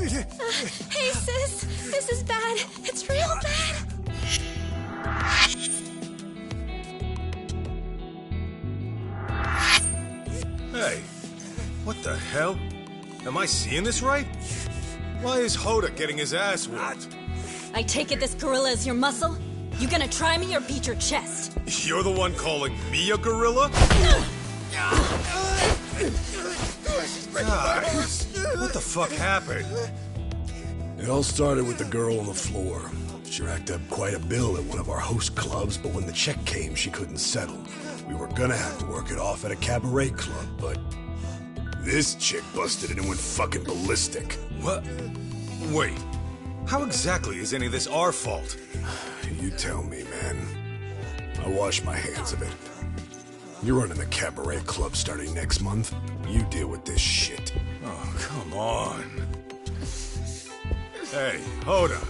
Hey, sis. This is bad. It's real bad. Hey, what the hell? Am I seeing this right? Why is Hoda getting his ass whooped? I take it this gorilla is your muscle? You gonna try me or beat your chest? You're the one calling me a gorilla? Guys, what the fuck happened? It all started with the girl on the floor. She racked up quite a bill at one of our host clubs, but when the check came, she couldn't settle. We were gonna have to work it off at a cabaret club, but this chick busted in and went fucking ballistic. What? Wait, how exactly is any of this our fault? You tell me, man. I wash my hands of it. You're running the cabaret club starting next month. You deal with this shit. Oh, come on. Hey, Hoda.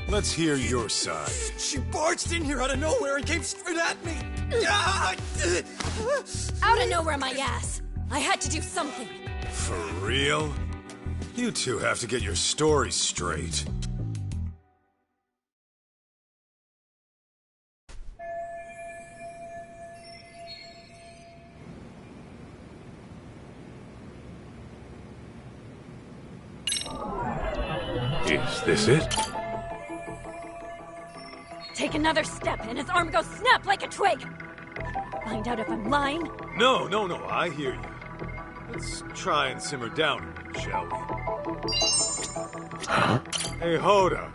Let's hear your side. She barged in here out of nowhere and came straight at me! Out of nowhere, my ass! I had to do something. For real? You two have to get your stories straight. Is this it? Take another step and his arm goes snap like a twig! Find out if I'm lying? No, I hear you. Let's try and simmer down, shall we? Hey, Hoda,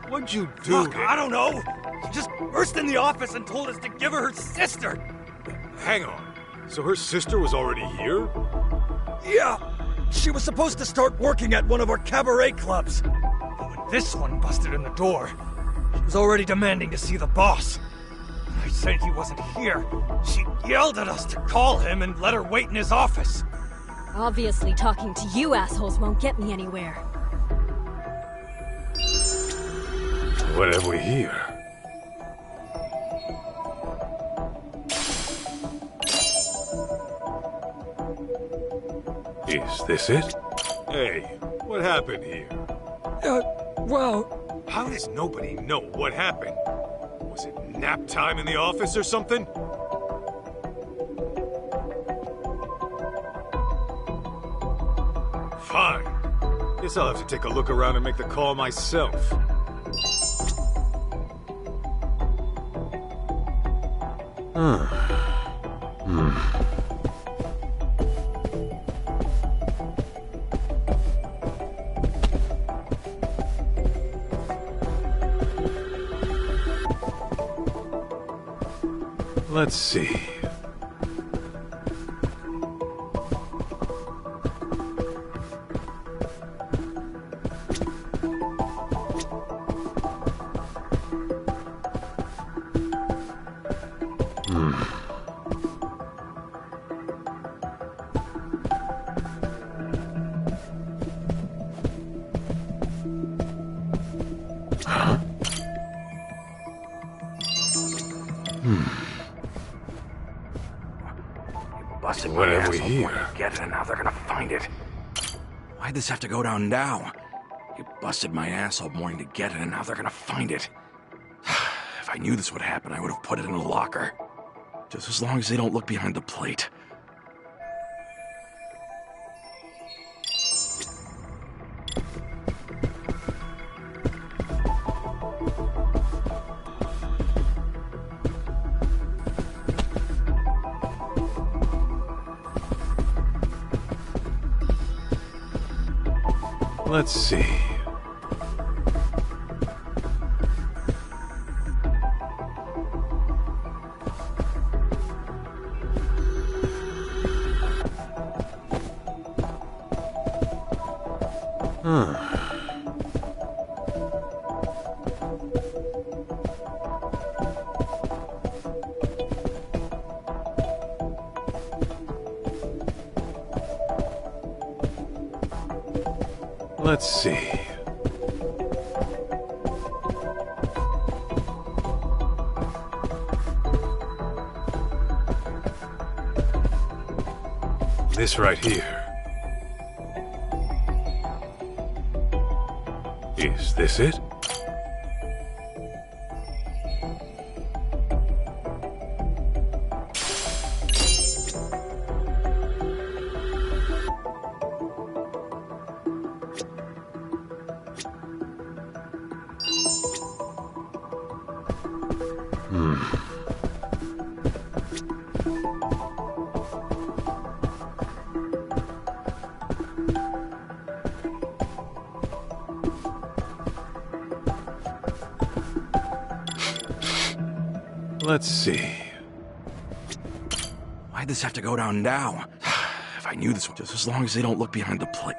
what'd you do? Fuck, I don't know! She just burst in the office and told us to give her sister! Hang on, so her sister was already here? Yeah! She was supposed to start working at one of our cabaret clubs. But when this one busted in the door, she was already demanding to see the boss. When I said he wasn't here, she yelled at us to call him and let her wait in his office. Obviously, talking to you assholes won't get me anywhere. What have we here? Is this it? Hey, what happened here? Well... How does nobody know what happened? Was it nap time in the office or something? Fine. Guess I'll have to take a look around and make the call myself. Let's see. Busted What my have we asshole here? wanting to get it, and now they're gonna find it. Why'd this have to go down now? You busted my asshole wanting to get it, and now they're gonna find it. If I knew this would happen, I would have put it in a locker. Just as long as they don't look behind the plate. Let's see. Let's see. This right here. Is this it? Let's see. Why'd this have to go down now? If I knew this, just as long as they don't look behind the plate.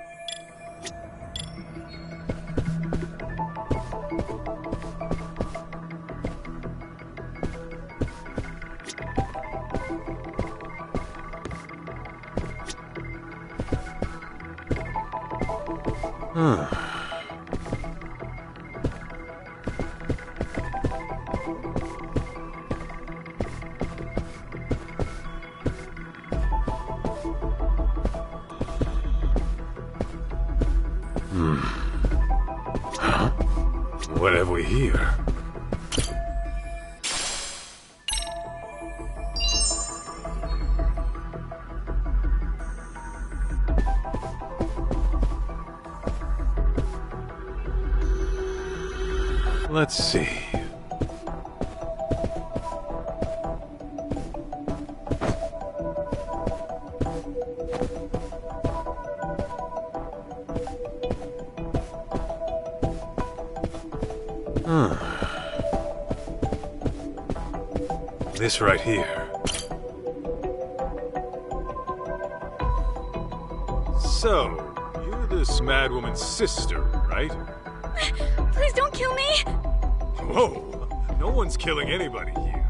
What have we here? Let's see. This right here. So, you're this mad woman's sister, right? Please don't kill me! Whoa! No one's killing anybody here.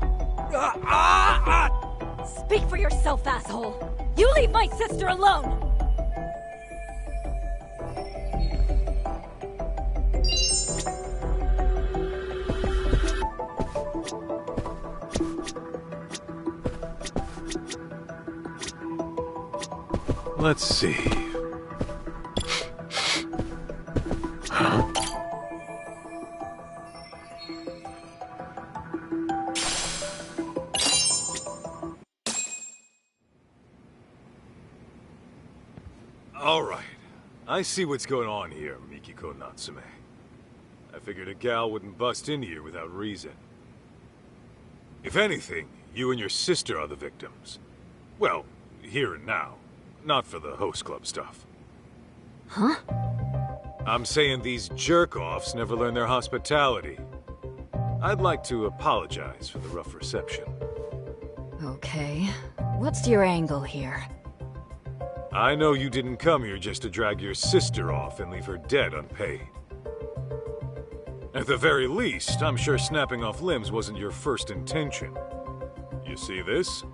Speak for yourself, asshole! You leave my sister alone! Let's see. All right. I see what's going on here, Mikiko Natsume. I figured a gal wouldn't bust in here without reason. If anything, you and your sister are the victims. Well, here and now. Not for the host club stuff. Huh? I'm saying these jerk-offs never learn their hospitality. I'd like to apologize for the rough reception. Okay. What's your angle here? I know you didn't come here just to drag your sister off and leave her dead unpaid. At the very least, I'm sure snapping off limbs wasn't your first intention. You see this?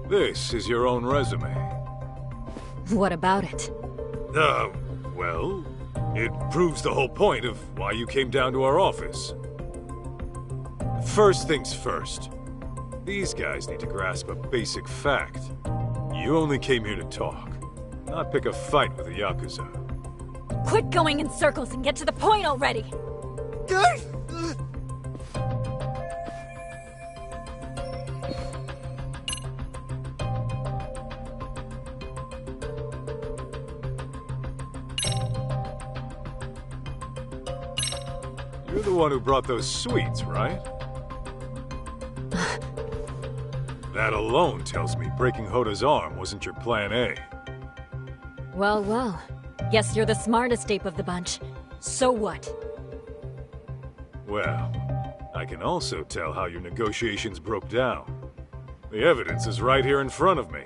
This is your own resume. What about it? Well, it proves the whole point of why you came down to our office. First things first. These guys need to grasp a basic fact. You only came here to talk, not pick a fight with the Yakuza. Quit going in circles and get to the point already! You're the one who brought those sweets, right? That alone tells me breaking Hoda's arm wasn't your plan A. Well, well. Guess you're the smartest ape of the bunch. So what? Well, I can also tell how your negotiations broke down. The evidence is right here in front of me.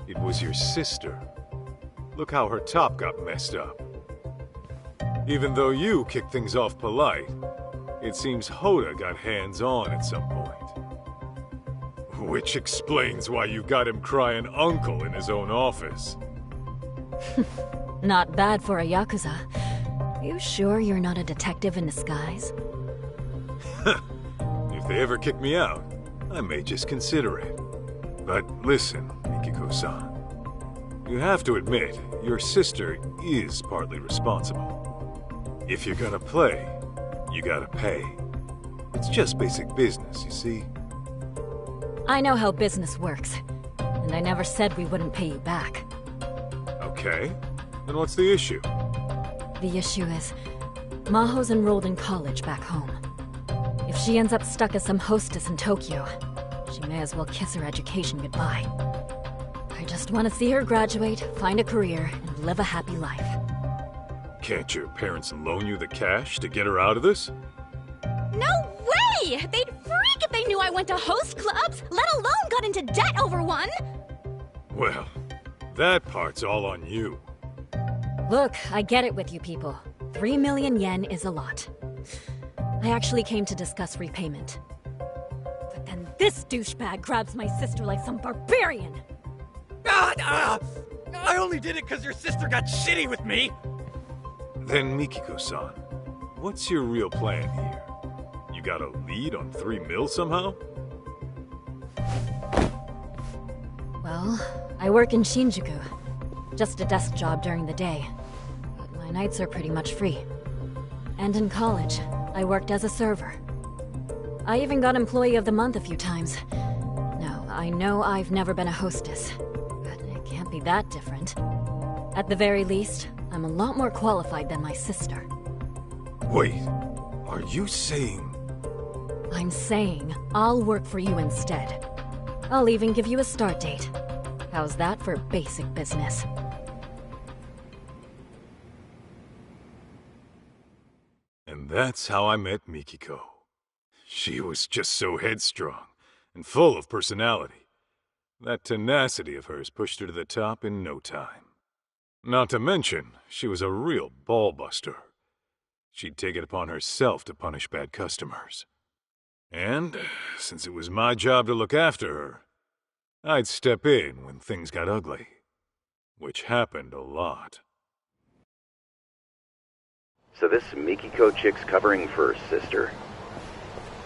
It was your sister. Look how her top got messed up. Even though you kicked things off polite, it seems Hoda got hands-on at some point. Which explains why you got him crying uncle in his own office. Not bad for a Yakuza. You sure you're not a detective in disguise? If they ever kick me out, I may just consider it. But listen, Mikiko-san. You have to admit, your sister is partly responsible. If you're gonna play, you gotta pay. It's just basic business, you see? I know how business works, and I never said we wouldn't pay you back. Okay, then what's the issue? The issue is, Maho's enrolled in college back home. If she ends up stuck as some hostess in Tokyo, she may as well kiss her education goodbye. I just want to see her graduate, find a career, and live a happy life. Can't your parents loan you the cash to get her out of this? No way! They'd freak if they knew I went to host clubs, let alone got into debt over one! Well, that part's all on you. Look, I get it with you people. 3 million yen is a lot. I actually came to discuss repayment. But then this douchebag grabs my sister like some barbarian! I only did it because your sister got shitty with me! Then Mikiko-san, what's your real plan here? You got a lead on 3 mil somehow? Well, I work in Shinjuku. Just a desk job during the day. But my nights are pretty much free. And in college, I worked as a server. I even got Employee of the Month a few times. Now, I know I've never been a hostess, but it can't be that different. At the very least, I'm a lot more qualified than my sister. Wait, are you saying... I'm saying I'll work for you instead. I'll even give you a start date. How's that for basic business? And that's how I met Mikiko. She was just so headstrong and full of personality. That tenacity of hers pushed her to the top in no time. Not to mention, she was a real ball-buster. She'd take it upon herself to punish bad customers. And, since it was my job to look after her, I'd step in when things got ugly. Which happened a lot. So this Mikiko chick's covering for her sister.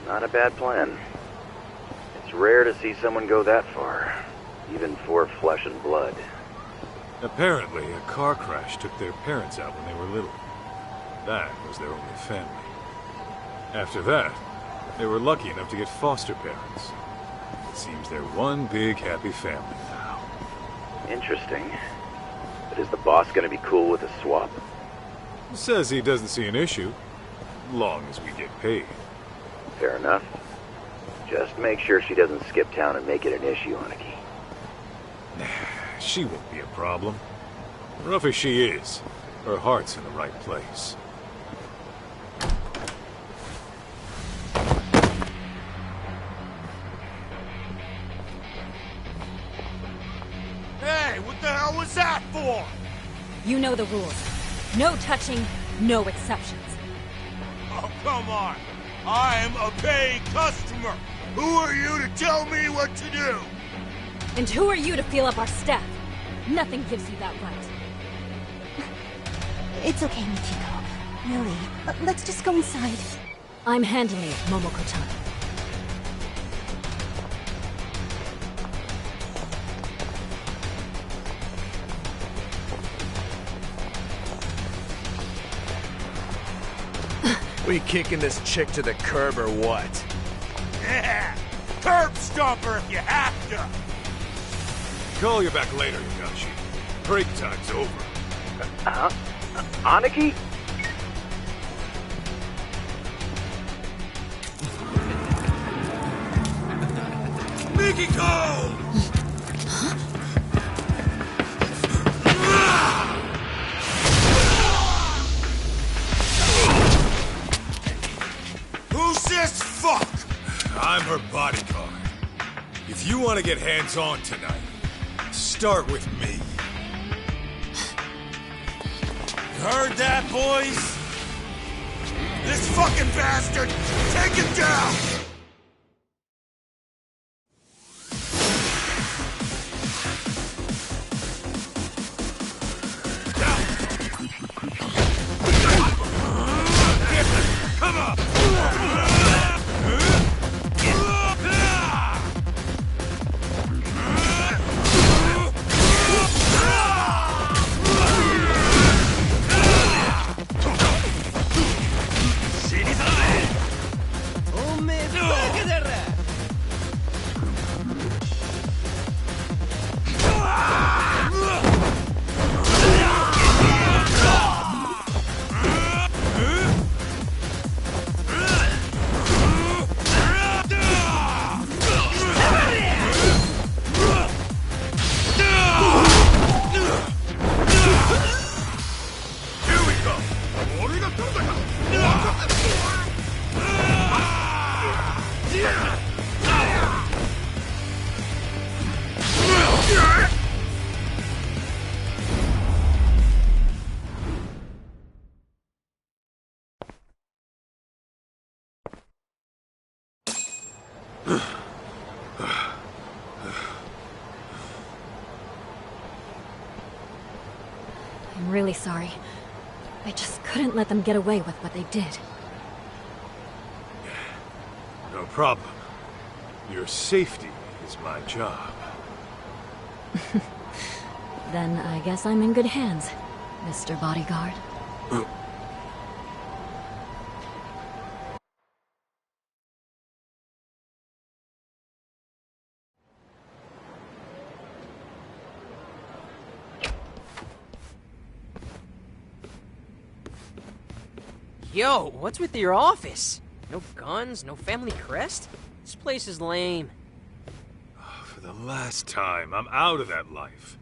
Not a bad plan. It's rare to see someone go that far, even for flesh and blood. Apparently, a car crash took their parents out when they were little. That was their only family. After that, they were lucky enough to get foster parents. It seems they're one big happy family now. Interesting. But is the boss gonna be cool with a swap? Says he doesn't see an issue, long as we get paid. Fair enough. Just make sure she doesn't skip town and make it an issue, Aniki. She won't be a problem. Rough as she is, her heart's in the right place. Hey, what the hell was that for? You know the rules. No touching, no exceptions. Oh, come on. I'm a paying customer. Who are you to tell me what to do? And who are you to feel up our staff? Nothing gives you that right. It's okay, Michiko. Really. Let's just go inside. I'm handling it, Momoko-chan. We kicking this chick to the curb or what? Yeah! Curb stomper if you have to! Call you back later, Yogashi. Break time's over. Aniki? Mikiko! Who's this fuck? I'm her bodyguard. If you want to get hands-on tonight, start with me. Heard that, boys? This fucking bastard! Take him down! Come on! I'm really sorry. I just couldn't let them get away with what they did. No problem. Your safety is my job. Then I guess I'm in good hands, Mr. Bodyguard. Yo, what's with your office? No guns, no family crest? This place is lame. For the last time, I'm out of that life.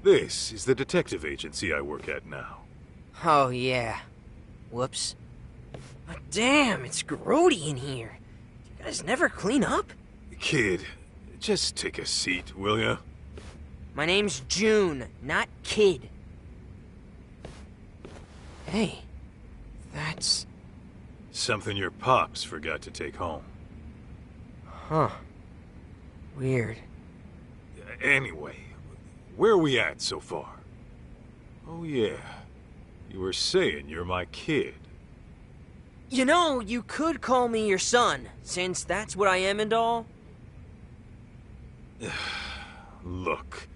This is the detective agency I work at now. Oh, yeah. Whoops. But damn, it's grody in here. You guys never clean up? Kid, just take a seat, will ya? My name's June, not Kid. Hey, that's... Something your pops forgot to take home. Huh. Weird. Anyway, where are we at so far? Oh yeah, you were saying you're my kid. You know, you could call me your son, since that's what I am and all. Look,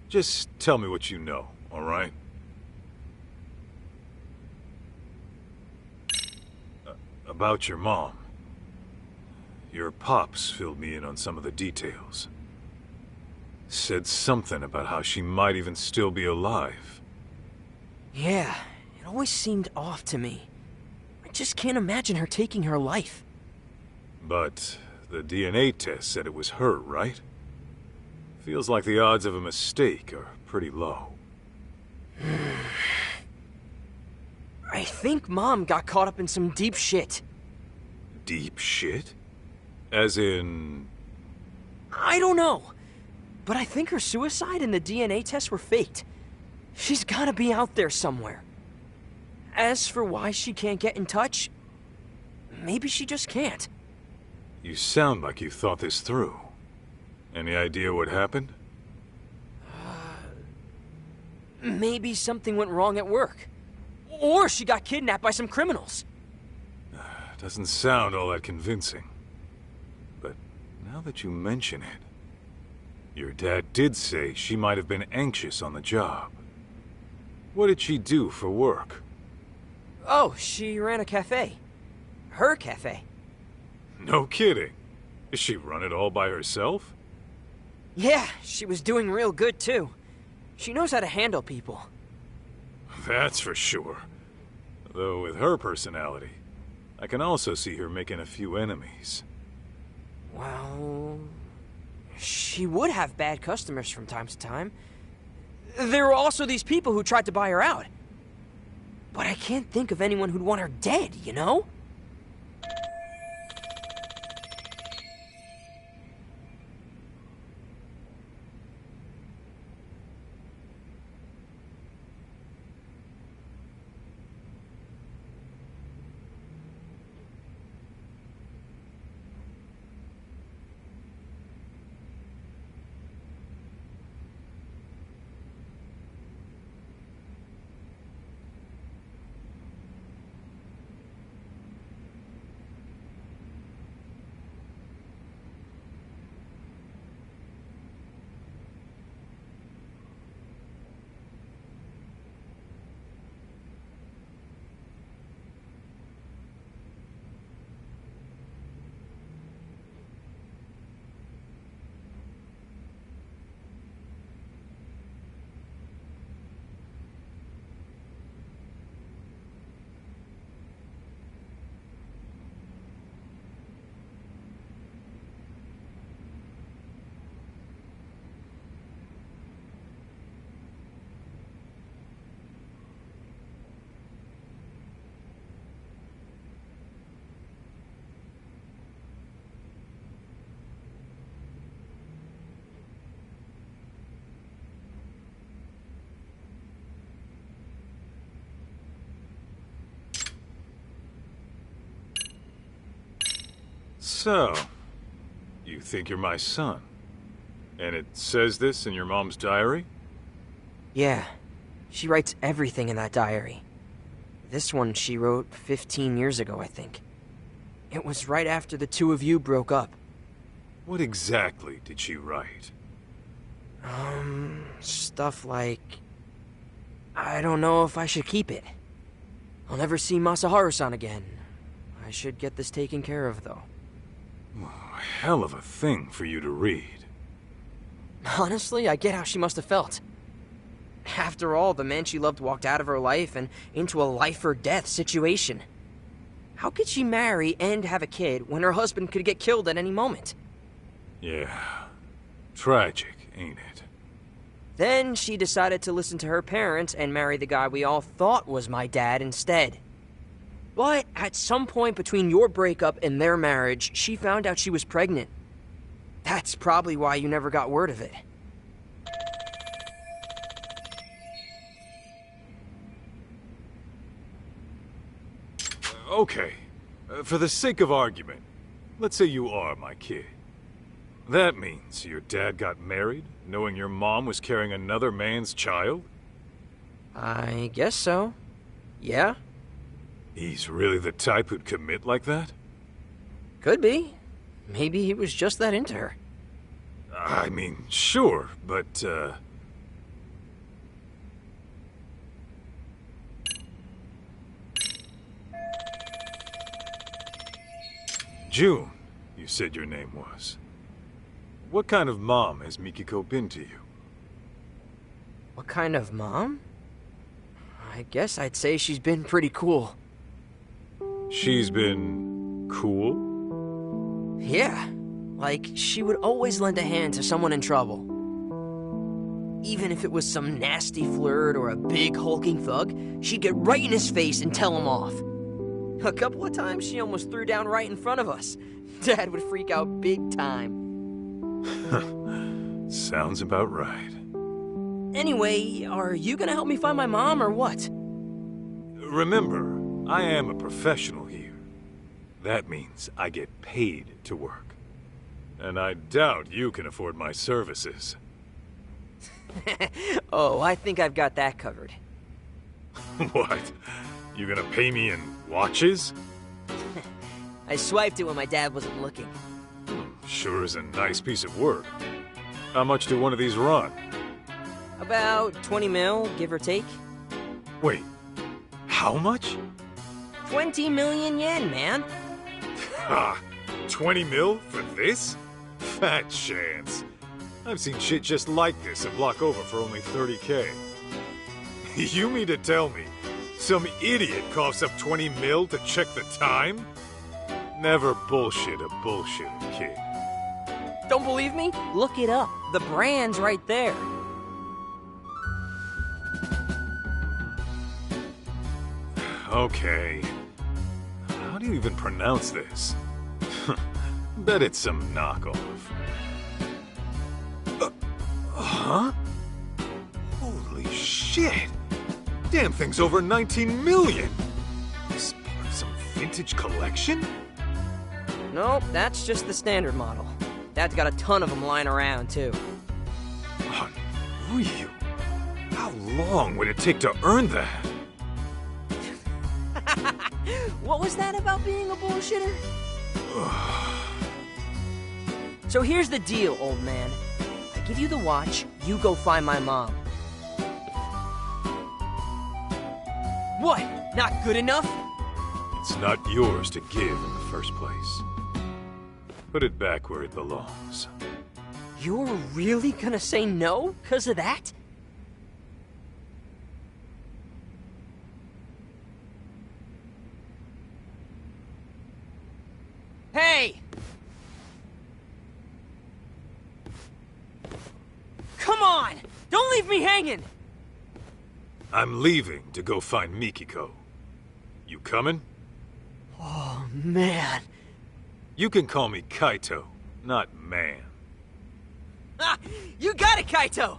just tell me what you know, all right? About your mom. Your pops filled me in on some of the details. Said something about how she might even still be alive. Yeah, it always seemed off to me. I just can't imagine her taking her life. But The DNA test said it was her, right? Feels like the odds of a mistake are pretty low. I think Mom got caught up in some deep shit. Deep shit? As in... I don't know. But I think her suicide and the DNA tests were faked. She's gotta be out there somewhere. As for why she can't get in touch, maybe she just can't. You sound like you thought this through. Any idea what happened? Maybe something went wrong at work. Or she got kidnapped by some criminals. Doesn't sound all that convincing. But now that you mention it, your dad did say she might have been anxious on the job. What did she do for work? Oh, she ran a cafe. Her cafe. No kidding. Does she run it all by herself? Yeah, she was doing real good too. She knows how to handle people. That's for sure. Though with her personality, I can also see her making a few enemies. Well, she would have bad customers from time to time. There were also these people who tried to buy her out. But I can't think of anyone who'd want her dead, you know? So, you think you're my son? And it says this in your mom's diary? Yeah, she writes everything in that diary. This one she wrote 15 years ago, I think. It was right after the two of you broke up. What exactly did she write? Stuff like... I don't know if I should keep it. I'll never see Masaharu-san again. I should get this taken care of, though. Hell of a thing for you to read. Honestly, I get how she must have felt. After all, the man she loved walked out of her life and into a life-or-death situation. How could she marry and have a kid when her husband could get killed at any moment? Yeah. Tragic, ain't it? Then she decided to listen to her parents and marry the guy we all thought was my dad instead. But at some point between your breakup and their marriage, she found out she was pregnant. That's probably why you never got word of it. Okay. For the sake of argument, let's say you are my kid. That means your dad got married, knowing your mom was carrying another man's child? I guess so. Yeah? He's really the type who'd commit like that? Could be. Maybe he was just that into her. I mean, sure, but, June, you said your name was. What kind of mom has Mikiko been to you? What kind of mom? I guess I'd say she's been pretty cool. She's been... cool? Yeah, Like, she would always lend a hand to someone in trouble. Even if it was some nasty flirt or a big hulking thug, she'd get right in his face and tell him off. A couple of times she almost threw down right in front of us. Dad would freak out big time. Sounds about right. Anyway, are you gonna help me find my mom or what? Remember, I am a professional here. That means I get paid to work. And I doubt you can afford my services. Oh, I think I've got that covered. What? You gonna pay me in watches? I swiped it when my dad wasn't looking. Sure is a nice piece of work. How much do one of these run? About 20 mil, give or take. Wait, how much? 20 million yen, man. Ha! 20 mil for this? Fat chance. I've seen shit just like this a block over for only 30K. You mean to tell me some idiot coughs up 20 mil to check the time? Never bullshit a bullshitting kid. Don't believe me? Look it up. The brand's right there. Okay. How do you even pronounce this? Bet it's some knockoff. Huh? Holy shit! Damn thing's over 19 million! This part of some vintage collection? Nope, that's just the standard model. Dad's got a ton of them lying around, too. Unreal. How long would it take to earn that? What was that about being a bullshitter? So here's the deal, old man. I give you the watch, you go find my mom. What? Not good enough? It's not yours to give in the first place. Put it back where it belongs. You're really gonna say no 'cause of that? Hey! Come on! Don't leave me hanging! I'm leaving to go find Mikiko. You coming? Oh, man. You can call me Kaito, not man. Ah, you got it, Kaito!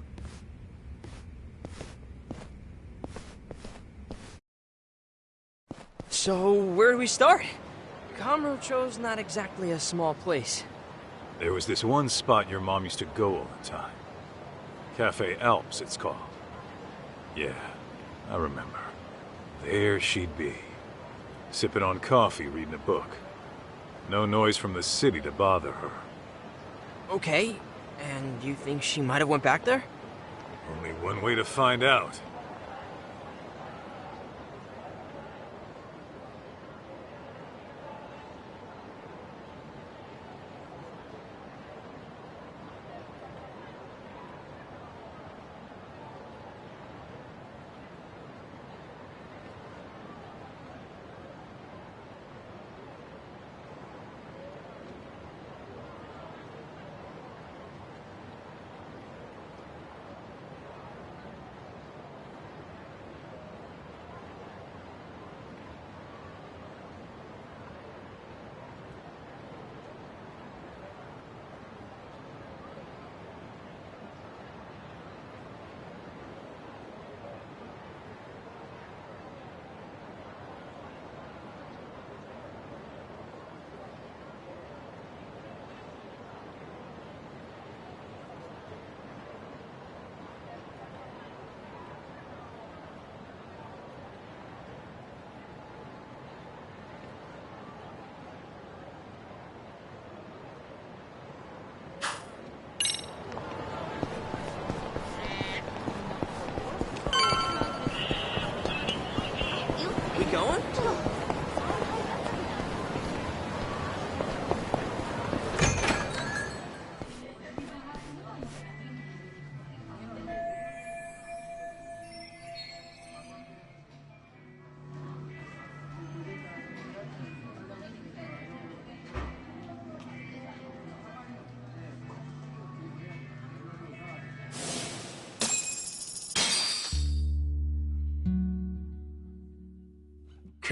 So, where do we start? Kamurocho's not exactly a small place. There was this one spot your mom used to go all the time. Cafe Alps, it's called. Yeah, I remember. There she'd be, sipping on coffee, reading a book. No noise from the city to bother her. Okay, and you think she might have went back there? Only one way to find out.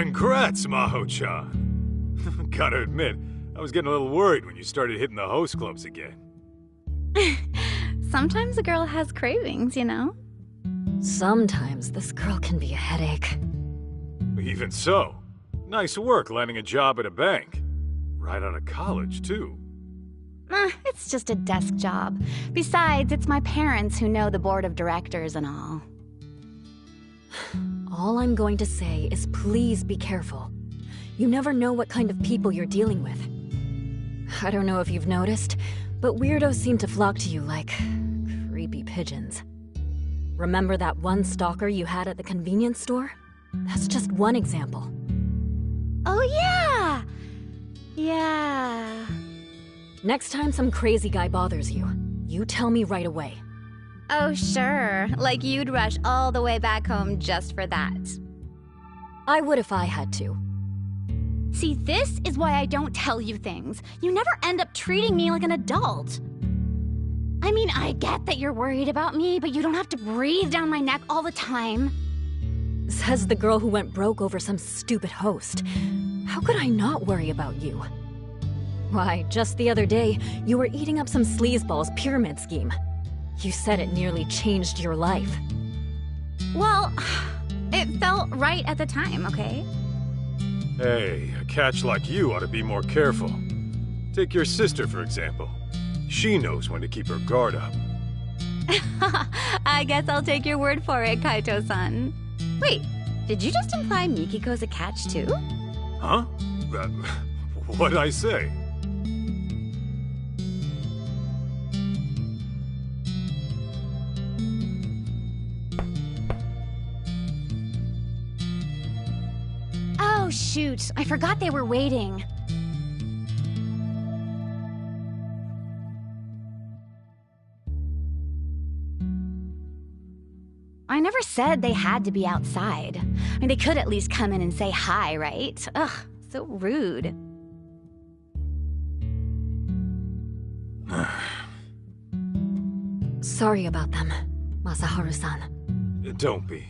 Congrats, Maho-chan. Gotta admit, I was getting a little worried when you started hitting the host clubs again. Sometimes a girl has cravings, you know? Sometimes this girl can be a headache. Even so, nice work landing a job at a bank. Right out of college, too. It's just a desk job. Besides, it's my parents who know the board of directors and all. All I'm going to say is please be careful. You never know what kind of people you're dealing with. I don't know if you've noticed, but weirdos seem to flock to you like creepy pigeons. Remember that one stalker you had at the convenience store? That's just one example. Oh yeah! Yeah. Next time some crazy guy bothers you, you tell me right away. Oh sure, like you'd rush all the way back home just for that. I would if I had to. See, this is why I don't tell you things. You never end up treating me like an adult. I mean, I get that you're worried about me, but you don't have to breathe down my neck all the time. Says the girl who went broke over some stupid host. How could I not worry about you? Why, just the other day, you were eating up some sleazeball's pyramid scheme. You said it nearly changed your life. Well, it felt right at the time, okay? Hey, a catch like you ought to be more careful. Take your sister, for example. She knows when to keep her guard up. I guess I'll take your word for it, Kaito-san. Wait, did you just imply Mikiko's a catch too? Huh? What'd I say? Oh shoot, I forgot they were waiting. I never said they had to be outside. I mean, they could at least come in and say hi, right? Ugh, so rude. Sorry about them, Masaharu-san. Don't be.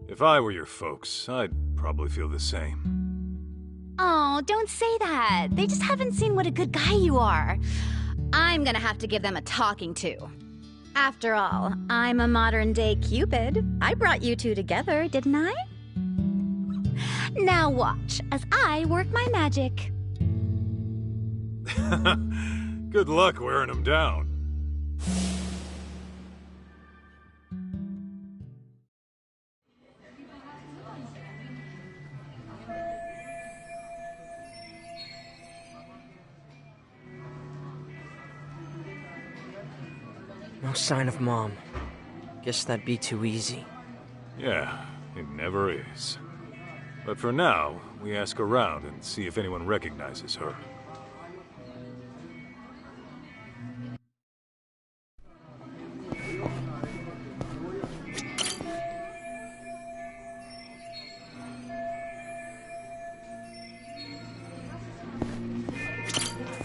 If I were your folks, I'd probably feel the same. Oh, don't say that. They just haven't seen what a good guy you are. I'm gonna have to give them a talking to. After all, I'm a modern-day Cupid. I brought you two together, didn't I? Now watch as I work my magic. Good luck wearing them down. No sign of Mom. Guess that'd be too easy. Yeah, it never is. But for now, we ask around and see if anyone recognizes her.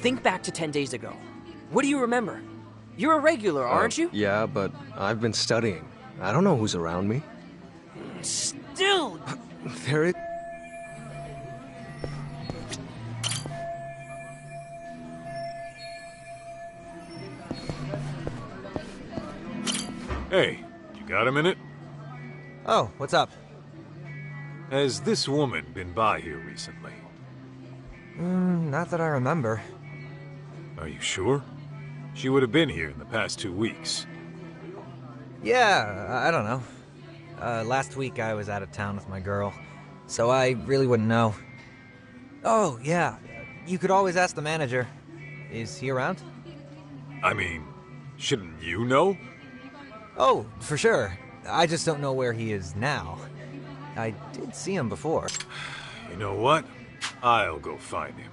Think back to 10 days ago. What do you remember? You're a regular, aren't you? Yeah, but I've been studying. I don't know who's around me. Still! There it... Hey, you got a minute? Oh, what's up? Has this woman been by here recently? Not that I remember. Are you sure? She would have been here in the past 2 weeks. Yeah, I don't know. Last week I was out of town with my girl, so I really wouldn't know. Oh, yeah. You could always ask the manager. Is he around? I mean, shouldn't you know? Oh, for sure. I just don't know where he is now. I did see him before. You know what? I'll go find him.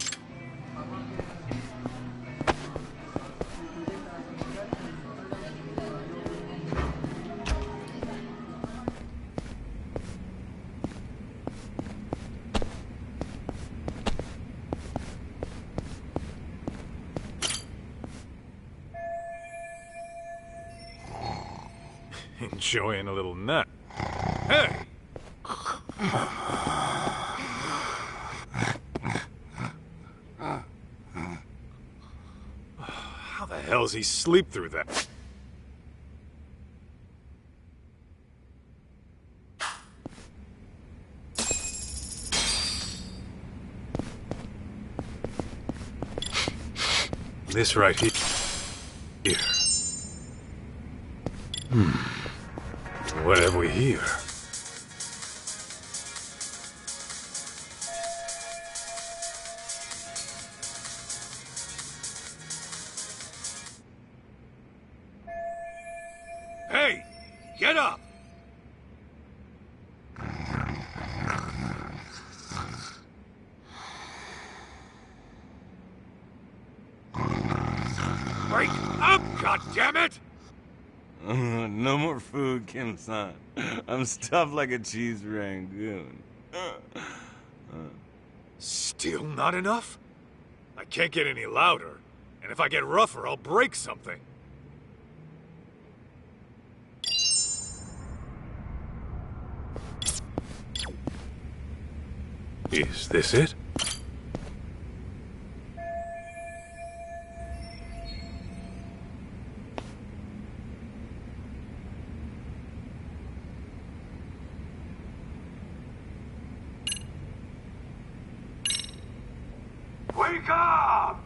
Enjoying a little nut. Hey! hell's he sleep through that? This right here. What have we here? Hey! Get up! Wake up, goddammit! No more food, Kim-san. I'm stuffed like a cheese rangoon. Still not enough? I can't get any louder, and if I get rougher, I'll break something. Is this it? Wake up!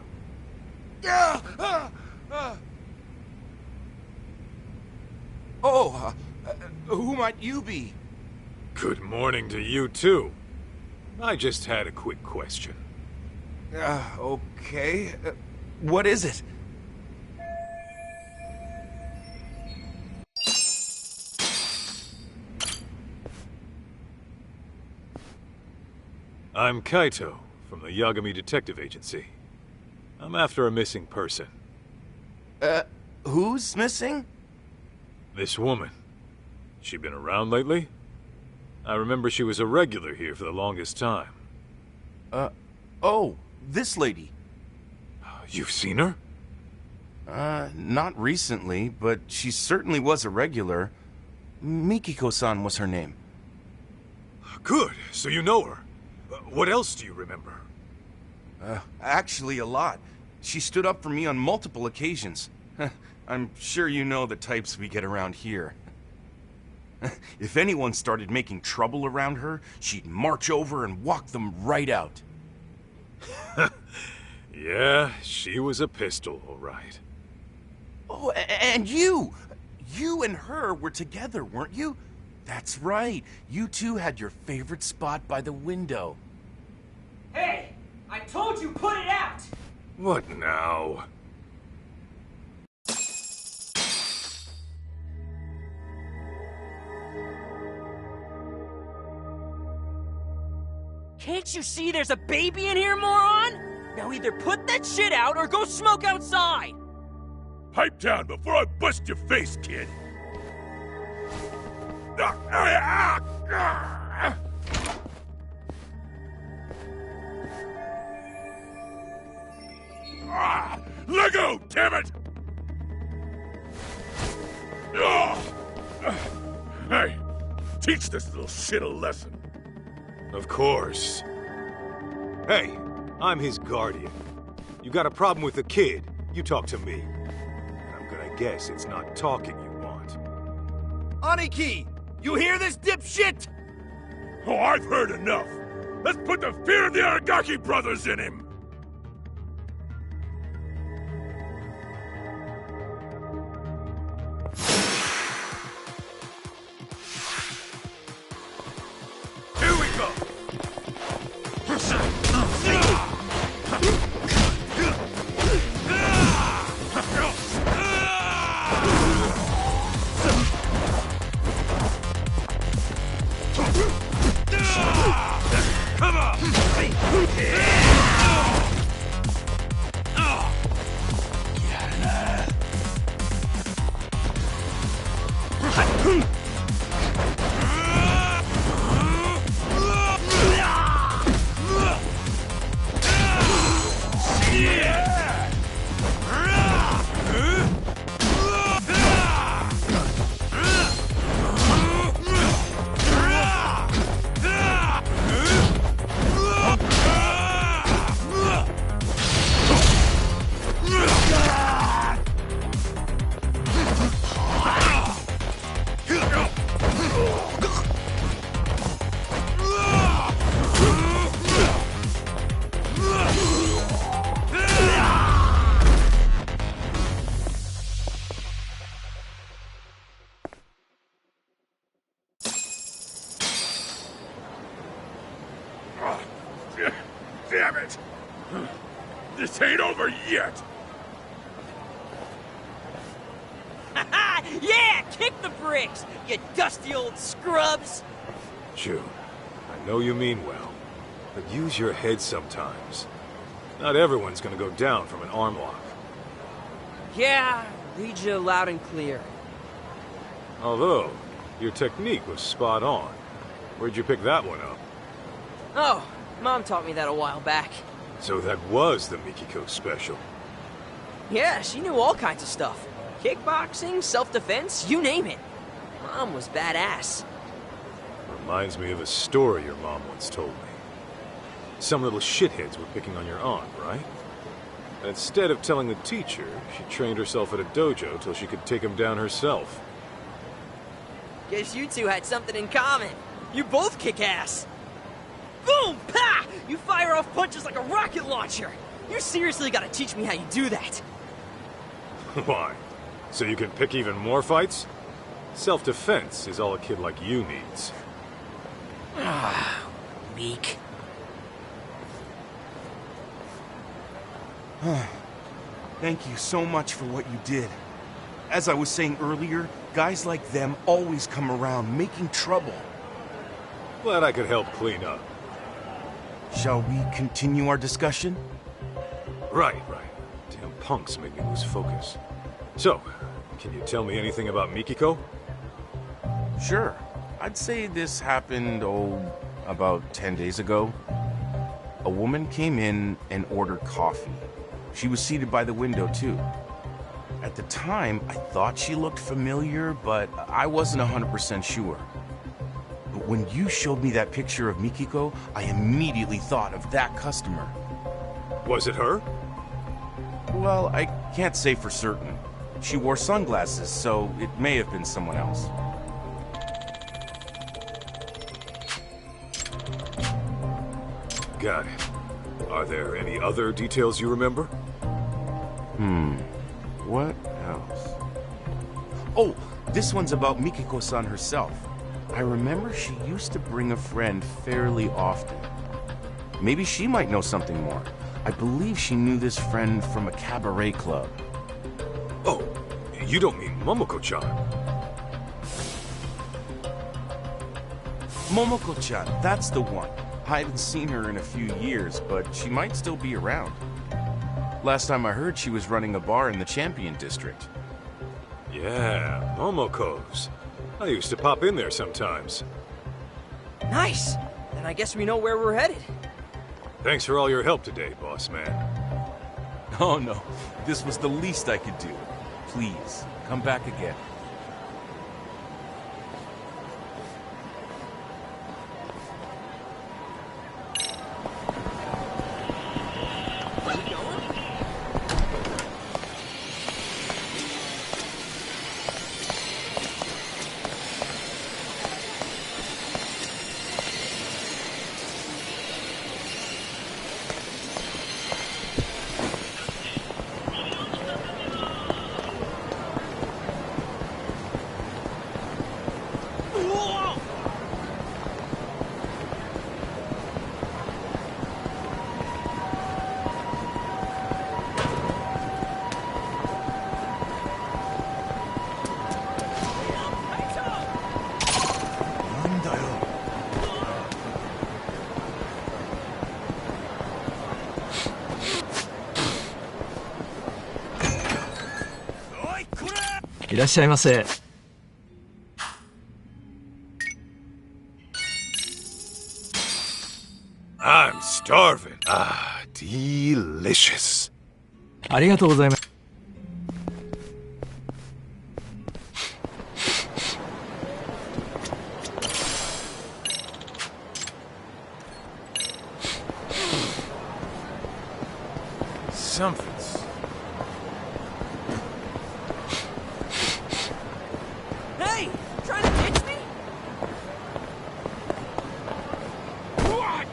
Who might you be? Good morning to you, too. I just had a quick question. Okay. What is it? I'm Kaito, from the Yagami Detective Agency. I'm after a missing person. Who's missing? This woman. She been around lately? I remember she was a regular here for the longest time. Oh, this lady. You've seen her? Not recently, but she certainly was a regular. Mikiko-san was her name. Good, so you know her. What else do you remember? Actually, a lot. She stood up for me on multiple occasions. I'm sure you know the types we get around here. If anyone started making trouble around her, she'd march over and walk them right out. Yeah, she was a pistol, all right. Oh, and you! You and her were together, weren't you? That's right. You two had your favorite spot by the window. Hey! I told you, put it out! What now? Can't you see there's a baby in here, moron? Now either put that shit out or go smoke outside! Pipe down before I bust your face, kid! Let go, damn it! Hey, teach this little shit a lesson. Of course. Hey, I'm his guardian. You got a problem with the kid, you talk to me. And I'm gonna guess it's not talking you want. Aniki! You hear this, dipshit? Oh, I've heard enough. Let's put the fear of the Aragaki brothers in him. Here we go! Come on! damn it! This ain't over yet! Yeah, kick the bricks, you dusty old scrubs! June, I know you mean well, but use your head sometimes. Not everyone's gonna go down from an arm lock. Yeah, read you loud and clear. Although, your technique was spot on. Where'd you pick that one up? Oh, Mom taught me that a while back. So that was the Mikiko special. Yeah, she knew all kinds of stuff. Kickboxing, self-defense, you name it. Mom was badass. Reminds me of a story your mom once told me. Some little shitheads were picking on your aunt, right? And instead of telling the teacher, she trained herself at a dojo till she could take him down herself. Guess you two had something in common. You both kick ass. Boom! Pa! You fire off punches like a rocket launcher. You seriously gotta teach me how you do that. Why? So you can pick even more fights? Self-defense is all a kid like you needs. Ah, weak. Thank you so much for what you did. As I was saying earlier, guys like them always come around making trouble. Glad I could help clean up. Shall we continue our discussion? Right. Damn punks made me lose focus. So, can you tell me anything about Mikiko? Sure. I'd say this happened, about 10 days ago. A woman came in and ordered coffee. She was seated by the window, too. At the time, I thought she looked familiar, but I wasn't 100% sure. But when you showed me that picture of Mikiko, I immediately thought of that customer. Was it her? Well, I can't say for certain. She wore sunglasses, so it may have been someone else. Got it. Are there any other details you remember? What else? Oh, this one's about Mikiko-san herself. I remember she used to bring a friend fairly often. Maybe she might know something more. I believe she knew this friend from a cabaret club. Oh, you don't mean Momoko-chan? Momoko-chan, that's the one. I haven't seen her in a few years, but she might still be around. Last time I heard, she was running a bar in the Champion District. Yeah, Momoko's. I used to pop in there sometimes. Nice! Then I guess we know where we're headed. Thanks for all your help today, boss man. Oh no, this was the least I could do. Please, come back again.いらっしゃいませ。I'm starving. Ah, delicious. ありがとうございます。Something's... Hey! Trying to ditch me? What?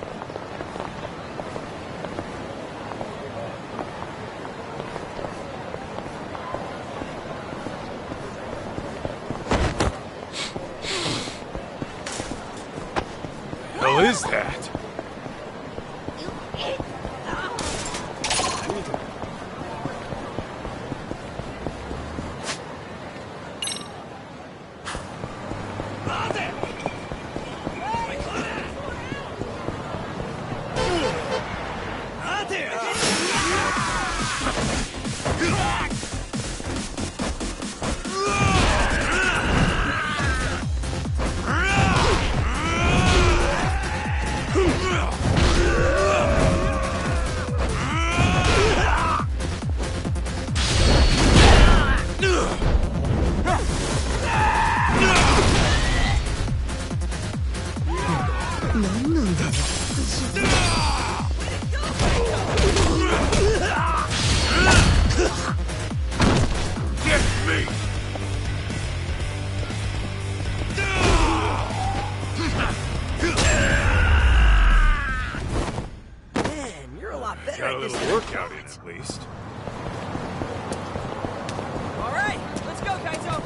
Hell is that? Got a little workout in at least. All right, let's go, Kaito.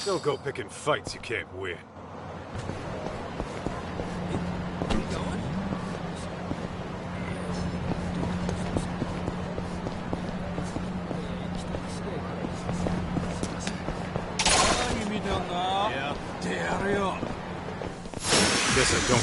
Don't go picking fights you can't win. Guess I don't.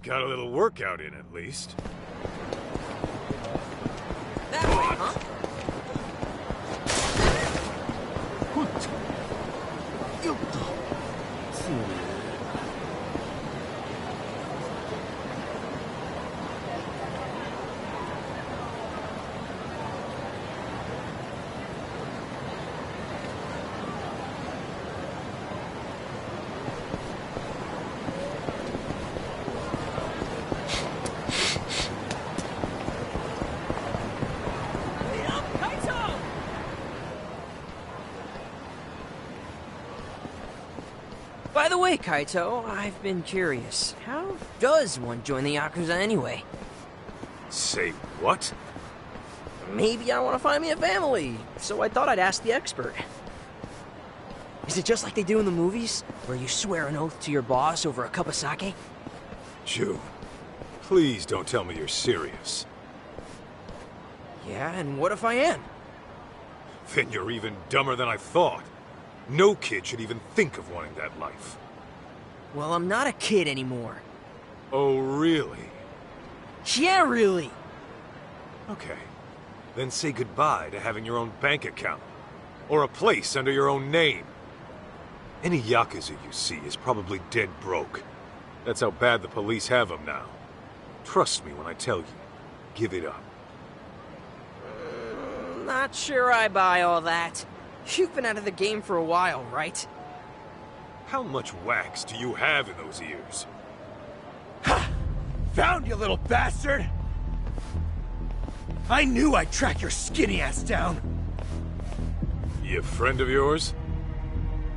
Got a little workout in at least. That way, huh? By the way, Kaito, I've been curious. How does one join the Yakuza anyway? Say what? Maybe I want to find me a family, so I thought I'd ask the expert. Is it just like they do in the movies, where you swear an oath to your boss over a cup of sake? June, please don't tell me you're serious. Yeah, and what if I am? Then you're even dumber than I thought. No kid should even think of wanting that life. Well, I'm not a kid anymore. Oh, really? Yeah, really. Okay. Then say goodbye to having your own bank account. Or a place under your own name. Any Yakuza you see is probably dead broke. That's how bad the police have them now. Trust me when I tell you. Give it up. Not sure I buy all that. You've been out of the game for a while, right? How much wax do you have in those ears? Ha! Found you, little bastard! I knew I'd track your skinny ass down! You a friend of yours?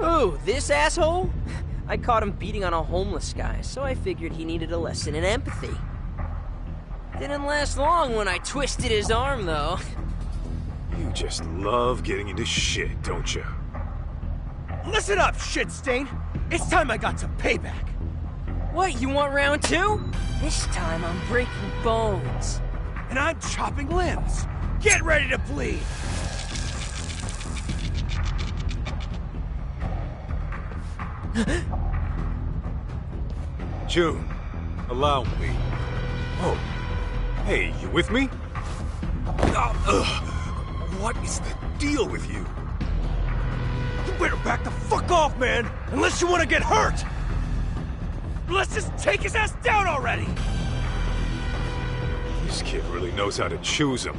Ooh, this asshole? I caught him beating on a homeless guy, so I figured he needed a lesson in empathy. Didn't last long when I twisted his arm, though. You just love getting into shit, don't you? Listen up, shit stain. It's time I got some payback. What, you want round two? This time I'm breaking bones. And I'm chopping limbs. Get ready to bleed. June, allow me. Oh, hey, you with me? What is the deal with you? You better back the fuck off, man! Unless you want to get hurt! Let's just take his ass down already! This kid really knows how to choose him.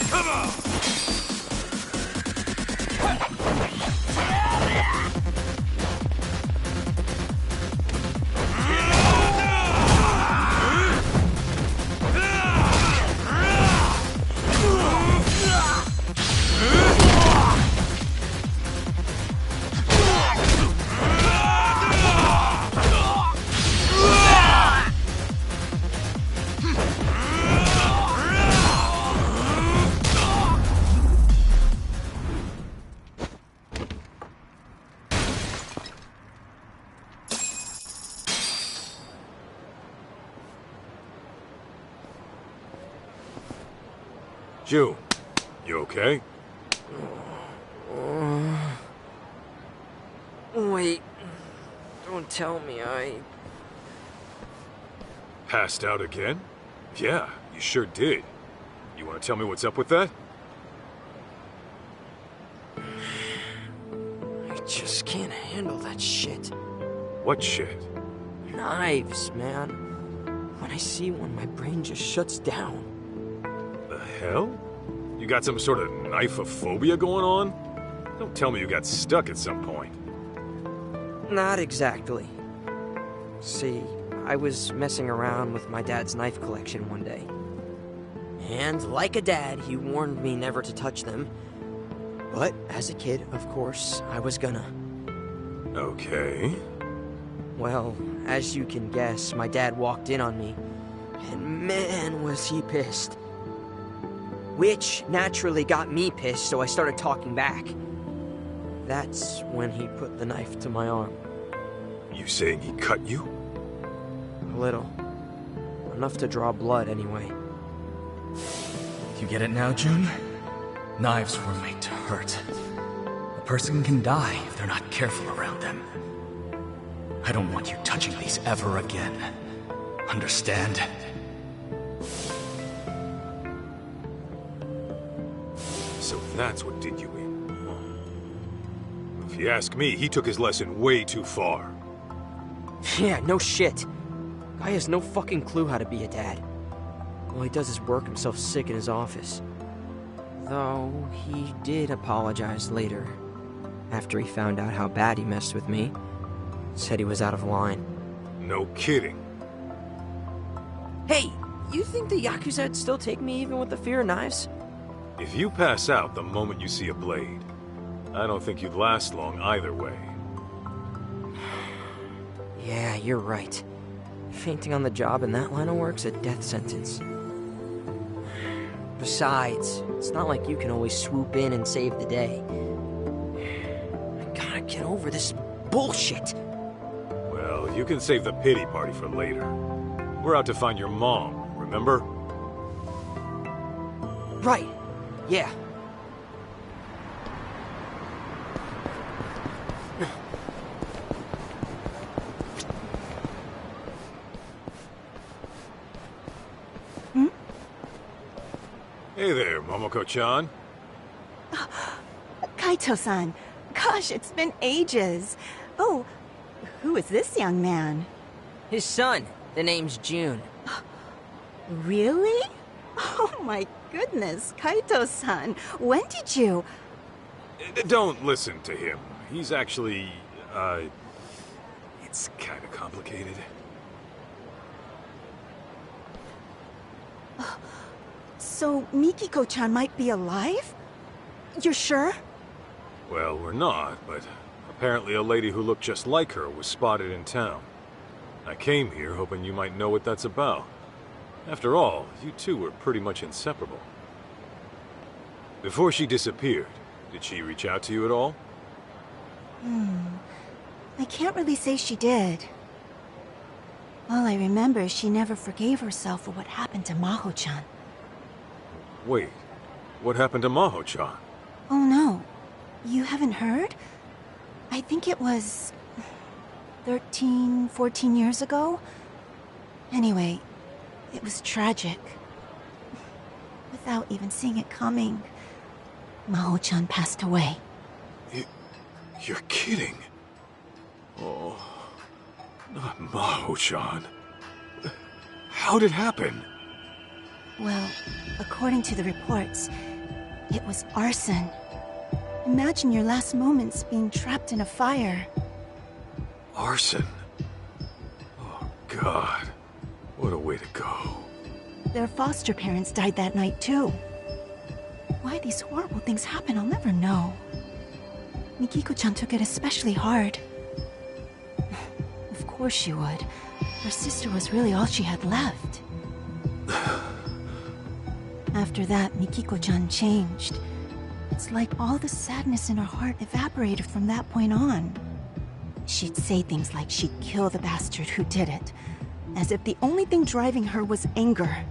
Come on! June, you okay? Wait. Don't tell me I... Passed out again? Yeah, you sure did. You want to tell me what's up with that? I just can't handle that shit. What shit? Knives, man. When I see one, my brain just shuts down. The hell? You got some sort of knife-phobia going on? Don't tell me you got stuck at some point. Not exactly. See, I was messing around with my dad's knife collection one day. And like a dad, he warned me never to touch them. But as a kid, of course, I was gonna. Okay. Well, as you can guess, my dad walked in on me. And man, was he pissed. Which naturally got me pissed, so I started talking back. That's when he put the knife to my arm. You saying he cut you? A little. Enough to draw blood, anyway. You get it now, June? Knives were made to hurt. A person can die if they're not careful around them. I don't want you touching these ever again. Understand? So that's what did you in. If you ask me, he took his lesson way too far. Yeah, no shit. Guy has no fucking clue how to be a dad. All he does is work himself sick in his office. Though, he did apologize later. After he found out how bad he messed with me. Said he was out of line. No kidding. Hey, you think the Yakuza'd still take me even with the fear of knives? If you pass out the moment you see a blade, I don't think you'd last long either way. Yeah, you're right. Fainting on the job in that line of work's a death sentence. Besides, it's not like you can always swoop in and save the day. I gotta get over this bullshit. Well, you can save the pity party for later. We're out to find your mom, remember? Right. Yeah. Hey there, Momoko-chan. Kaito-san. Gosh, it's been ages. Oh, who is this young man? His son. The name's June. Really? Oh my goodness, Kaito-san. When did you... Don't listen to him. He's actually, it's kind of complicated. So Mikiko-chan might be alive? You're sure? Well, we're not, but apparently a lady who looked just like her was spotted in town. I came here hoping you might know what that's about. After all, you two were pretty much inseparable. Before she disappeared, did she reach out to you at all? I can't really say she did. All I remember is she never forgave herself for what happened to Maho-chan. Wait, what happened to Maho-chan? Oh no, you haven't heard? I think it was 13, 14 years ago? Anyway, it was tragic. Without even seeing it coming, Maho-chan passed away. You're kidding. Oh, not Maho-chan. How'd it happen? Well, according to the reports, it was arson. Imagine your last moments being trapped in a fire. Arson? Oh, God. What a way to go. Their foster parents died that night, too. Why these horrible things happen, I'll never know. Mikiko-chan took it especially hard. Of course she would. Her sister was really all she had left. After that, Mikiko-chan changed. It's like all the sadness in her heart evaporated from that point on. She'd say things like she'd kill the bastard who did it, as if the only thing driving her was anger.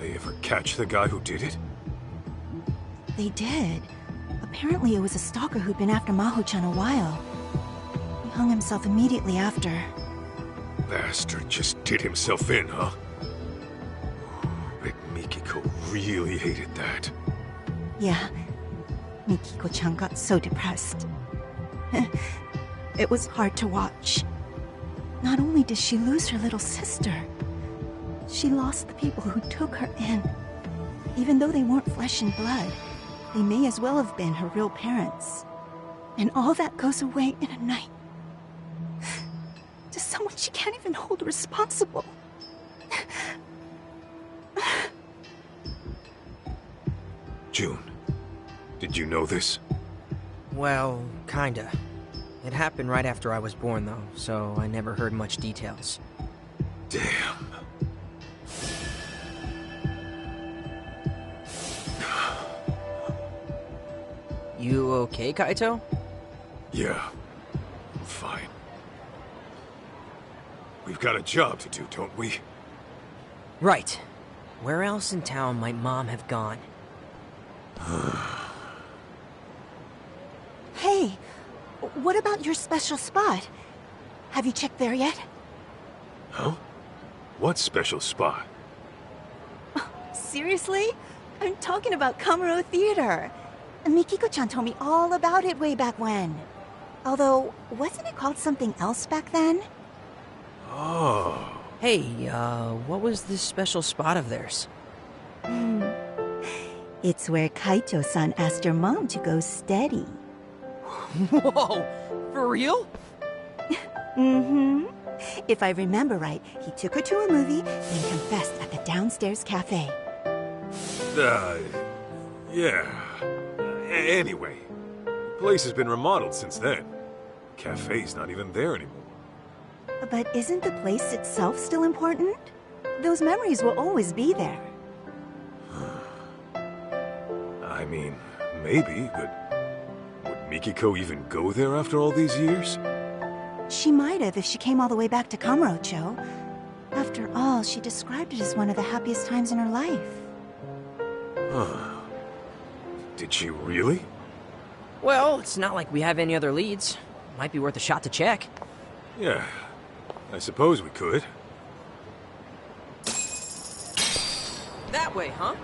They ever catch the guy who did it? They did. Apparently it was a stalker who'd been after Maho-chan a while. He hung himself immediately after. Bastard just did himself in, huh? Bet Mikiko really hated that. Yeah, Mikiko-chan got so depressed. It was hard to watch. Not only did she lose her little sister, she lost the people who took her in. Even though they weren't flesh and blood, they may as well have been her real parents. And all that goes away in a night. To someone she can't even hold responsible. June, did you know this? Well, kinda. It happened right after I was born, though, so I never heard much details. Damn. You okay, Kaito? Yeah, I'm fine. We've got a job to do, don't we? Right. Where else in town might Mom have gone? Hey, what about your special spot? Have you checked there yet? Huh? What special spot? Seriously? I'm talking about Kamuro Theater. Mikiko-chan told me all about it way back when. Although, wasn't it called something else back then? Oh. Hey, what was this special spot of theirs? It's where Kaito-san asked your mom to go steady. Whoa! For real? Mm-hmm. If I remember right, he took her to a movie, then confessed at the downstairs cafe. Yeah. Anyway, the place has been remodeled since then. Cafe's not even there anymore. But isn't the place itself still important? Those memories will always be there. I mean, maybe, but would Mikiko even go there after all these years? She might have if she came all the way back to Kamurocho. After all, she described it as one of the happiest times in her life. Did she really? Well, it's not like we have any other leads. Might be worth a shot to check. Yeah, I suppose we could. That way, huh?